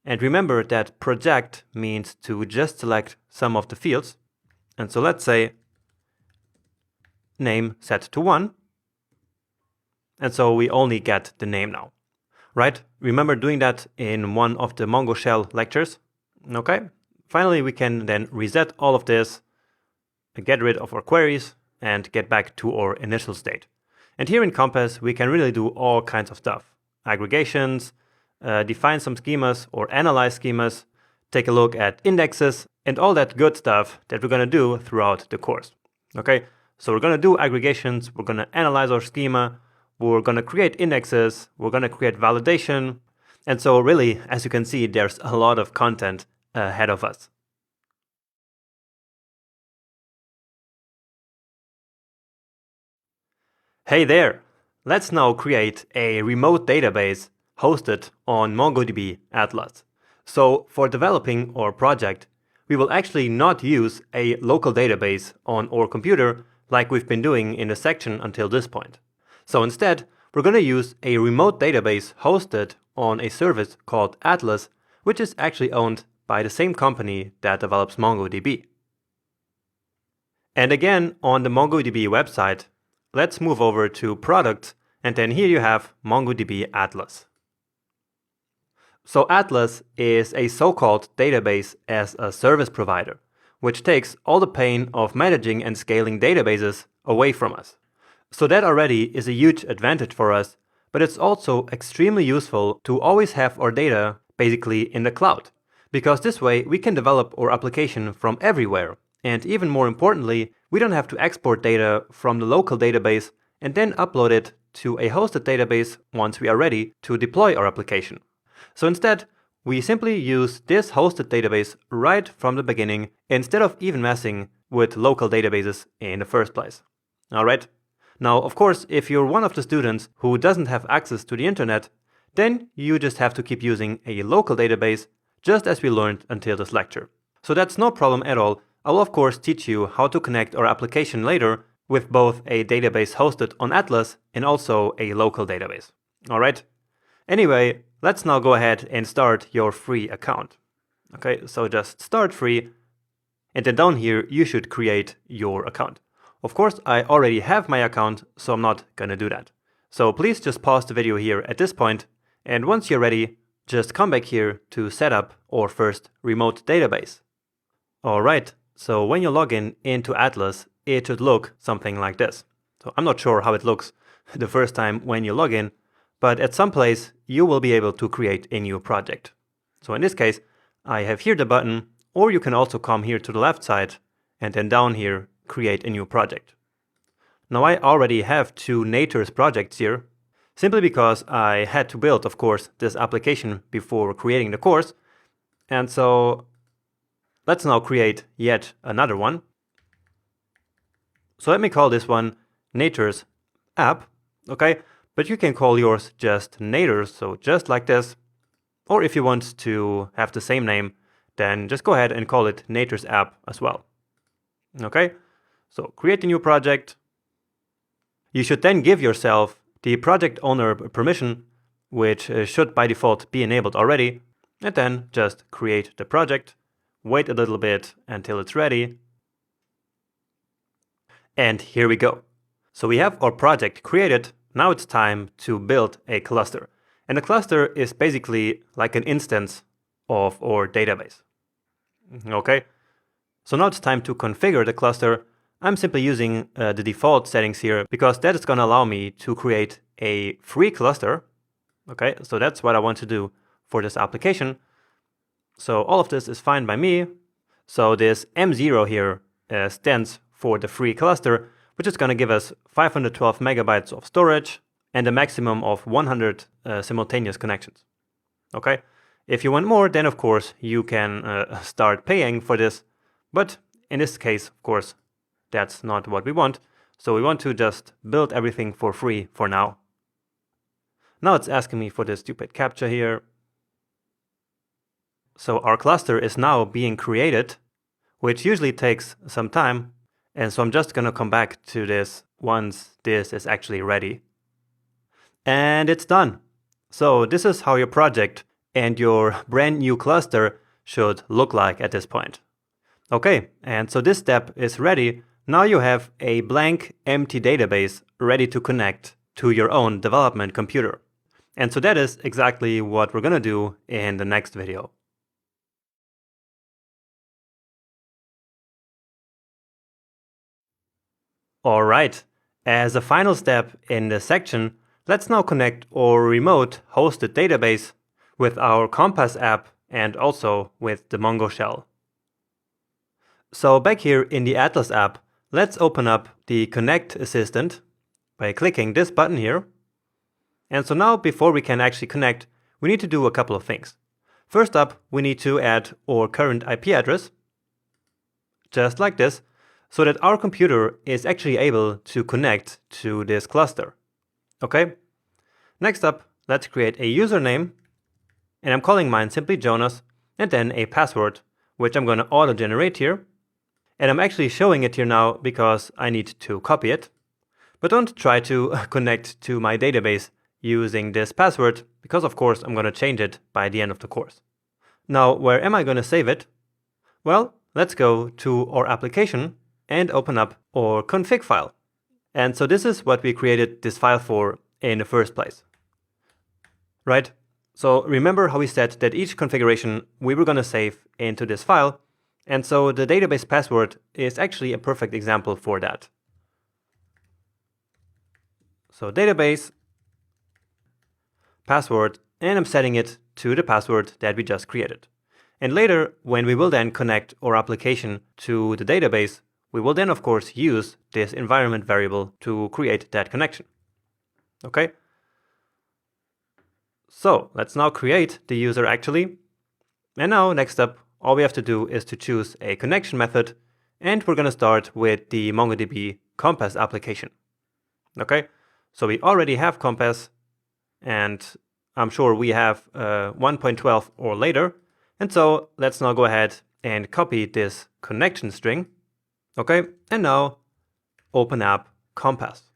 [SPEAKER 1] And remember that project means to just select some of the fields. And so let's say name set to 1. And so we only get the name now. Right? Remember doing that in one of the Mongo shell lectures. Okay. Finally, we can then reset all of this, get rid of our queries, and get back to our initial state. And here in Compass, we can really do all kinds of stuff. Aggregations, define some schemas or analyze schemas, take a look at indexes, and all that good stuff that we're going to do throughout the course. Okay, so we're going to do aggregations, we're going to analyze our schema, we're going to create indexes, we're going to create validation. And so really, as you can see, there's a lot of content ahead of us. Hey there! Let's now create a remote database hosted on MongoDB Atlas. So for developing our project, we will actually not use a local database on our computer like we've been doing in the section until this point. So instead, we're going to use a remote database hosted on a service called Atlas, which is actually owned by the same company that develops MongoDB. And again, on the MongoDB website, let's move over to Products, and then here you have MongoDB Atlas. So Atlas is a so-called database as a service provider, which takes all the pain of managing and scaling databases away from us. So that already is a huge advantage for us, but it's also extremely useful to always have our data basically in the cloud, because this way we can develop our application from everywhere. And even more importantly, we don't have to export data from the local database and then upload it to a hosted database once we are ready to deploy our application. So instead, we simply use this hosted database right from the beginning instead of even messing with local databases in the first place. Alright? Now, of course, if you're one of the students who doesn't have access to the internet, then you just have to keep using a local database, just as we learned until this lecture. So that's no problem at all. I will of course teach you how to connect our application later with both a database hosted on Atlas and also a local database. All right. Anyway, let's now go ahead and start your free account. Okay, so just start free, and then down here you should create your account. Of course, I already have my account, so I'm not gonna do that. So please just pause the video here at this point, and once you're ready, just come back here to setup or first remote database. All right, so when you log in into Atlas, it should look something like this. So I'm not sure how it looks the first time when you log in, but at some place you will be able to create a new project. So in this case, I have here the button, or you can also come here to the left side and then down here, create a new project. Now I already have 2 Natures projects here, simply because I had to build, of course, this application before creating the course. And so let's now create yet another one. So let me call this one Natures app, okay? But you can call yours just Natures, so just like this. Or if you want to have the same name, then just go ahead and call it Natures app as well. Okay, so create a new project. You should then give yourself the project owner permission, which should by default be enabled already, and then just create the project, wait a little bit until it's ready, and here we go. So we have our project created. Now it's time to build a cluster. And a cluster is basically like an instance of our database. Okay, so now it's time to configure the cluster. I'm simply using the default settings here because that is going to allow me to create a free cluster. Okay, so that's what I want to do for this application. So all of this is fine by me. So this M0 here stands for the free cluster, which is going to give us 512 megabytes of storage and a maximum of 100 simultaneous connections. Okay, if you want more, then of course you can start paying for this, but in this case, of course, that's not what we want. So we want to just build everything for free for now. Now it's asking me for this stupid CAPTCHA here. So our cluster is now being created, which usually takes some time. And so I'm just gonna come back to this once this is actually ready. And it's done. So this is how your project and your brand new cluster should look like at this point. Okay, and so this step is ready. Now you have a blank, empty database ready to connect to your own development computer. And so that is exactly what we're gonna do in the next video. Alright, as a final step in this section, let's now connect our remote hosted database with our Compass app and also with the Mongo shell. So back here in the Atlas app, let's open up the Connect Assistant by clicking this button here. And so now before we can actually connect, we need to do a couple of things. First up, we need to add our current IP address, just like this, so that our computer is actually able to connect to this cluster. Okay? Next up, let's create a username, and I'm calling mine simply Jonas, and then a password, which I'm going to auto-generate here. And I'm actually showing it here now because I need to copy it. But don't try to connect to my database using this password, because of course I'm going to change it by the end of the course. Now, where am I going to save it? Well, let's go to our application and open up our config file. And so this is what we created this file for in the first place. Right? So remember how we said that each configuration we were going to save into this file. And so the database password is actually a perfect example for that. So database password, and I'm setting it to the password that we just created. And later, when we will then connect our application to the database, we will then of course use this environment variable to create that connection. Okay? So let's now create the user actually. And now next up, all we have to do is to choose a connection method, and we're going to start with the MongoDB Compass application. Okay? So we already have Compass, and I'm sure we have 1.12 or later. And so let's now go ahead and copy this connection string. Okay, and now open up Compass.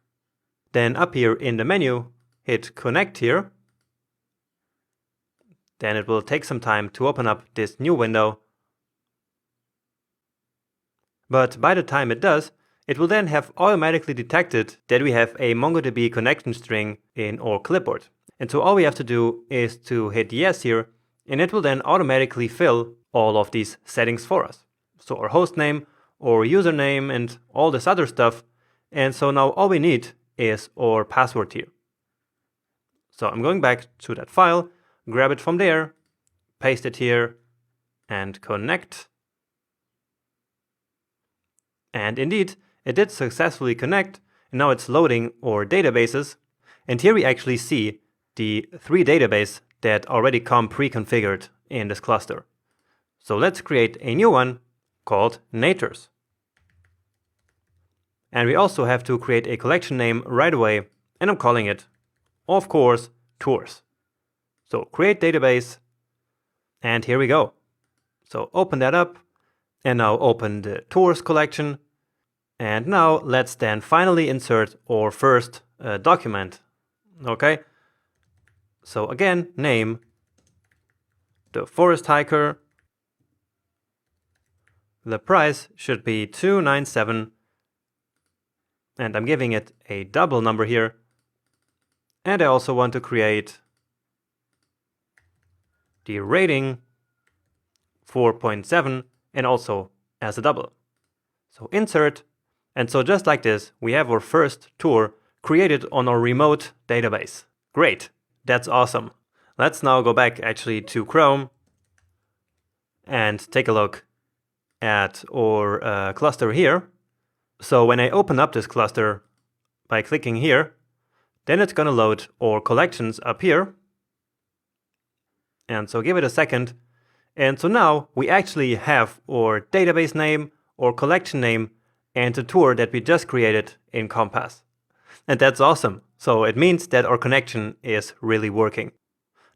[SPEAKER 1] Then up here in the menu, hit Connect here. Then it will take some time to open up this new window. But by the time it does, it will then have automatically detected that we have a MongoDB connection string in our clipboard. And so all we have to do is to hit yes here, and it will then automatically fill all of these settings for us. So our host name, our username, and all this other stuff. And so now all we need is our password here. So I'm going back to that file, grab it from there, paste it here, and connect. And indeed, it did successfully connect, and now it's loading our databases. And here we actually see the 3 databases that already come pre-configured in this cluster. So let's create a new one called Natures. And we also have to create a collection name right away, and I'm calling it, of course, Tours. So create database, and here we go. So open that up, and now open the Tours collection. And now let's then finally insert our first document. Okay. So again, name, the forest hiker. The price should be $297. And I'm giving it a double number here. And I also want to create the rating 4.7 and also as a double. So insert. And so just like this, we have our first tour created on our remote database. Great. That's awesome. Let's now go back actually to Chrome and take a look at our cluster here. So when I open up this cluster by clicking here, then it's going to load our collections up here. And so give it a second. And so now we actually have our database name, our collection name, and the tour that we just created in Compass. And that's awesome. So it means that our connection is really working.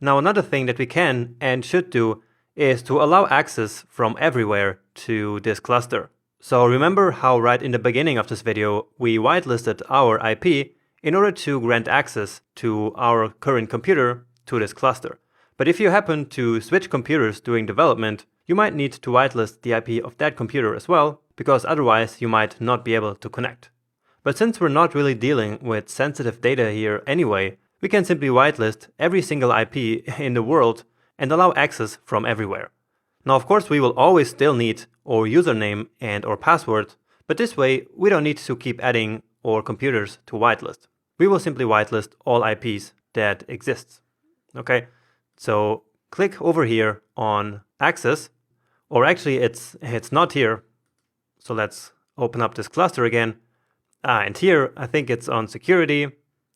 [SPEAKER 1] Now another thing that we can and should do is to allow access from everywhere to this cluster. So remember how right in the beginning of this video we whitelisted our IP in order to grant access to our current computer to this cluster. But if you happen to switch computers during development, you might need to whitelist the IP of that computer as well, because otherwise you might not be able to connect. But since we're not really dealing with sensitive data here anyway, we can simply whitelist every single IP in the world and allow access from everywhere. Now of course we will always still need our username and our password, but this way we don't need to keep adding our computers to whitelist. We will simply whitelist all IPs that exist. Okay, so click over here on access, or actually it's not here. So let's open up this cluster again. And here I think it's on security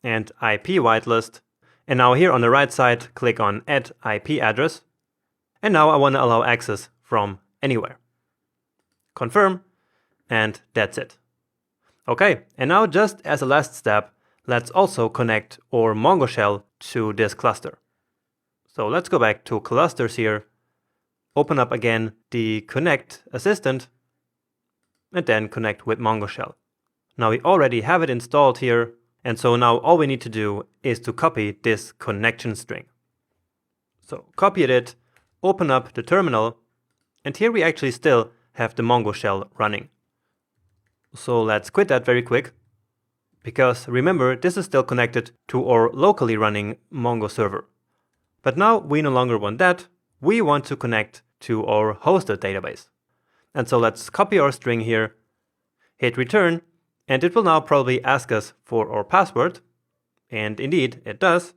[SPEAKER 1] and IP whitelist. And now here on the right side, click on add IP address. And now I want to allow access from anywhere. Confirm, and that's it. Okay, and now just as a last step, let's also connect our Mongo shell to this cluster. So let's go back to clusters here, open up again the connect assistant, and then connect with Mongo shell. Now we already have it installed here, and so now all we need to do is to copy this connection string. So copy it, open up the terminal, and here we actually still have the Mongo shell running. So let's quit that very quick, because remember this is still connected to our locally running Mongo server. But now we no longer want that, we want to connect to our hosted database. And so let's copy our string here, hit return, and it will now probably ask us for our password, and indeed it does,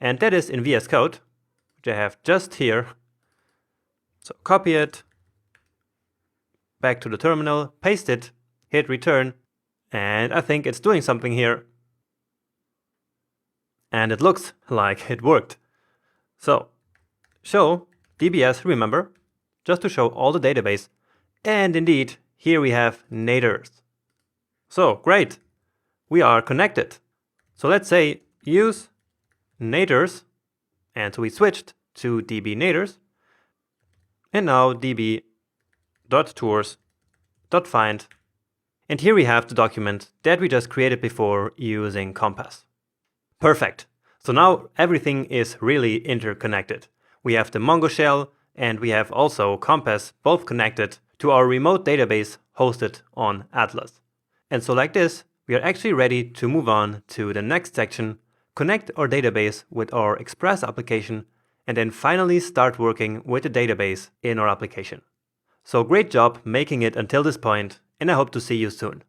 [SPEAKER 1] and that is in VS Code, which I have just here. So copy it, back to the terminal, paste it, hit return, and I think it's doing something here. And it looks like it worked. So show dbs, remember, just to show all the database, and indeed here we have Natures. So great, we are connected. So let's say use Natures, and so we switched to db Natures, and now db.tours.find, And here we have the document that we just created before using Compass. Perfect. So now everything is really interconnected. We have the Mongo shell and we have also Compass both connected to our remote database hosted on Atlas. And so like this, we are actually ready to move on to the next section, connect our database with our Express application, and then finally start working with the database in our application. So great job making it until this point, and I hope to see you soon.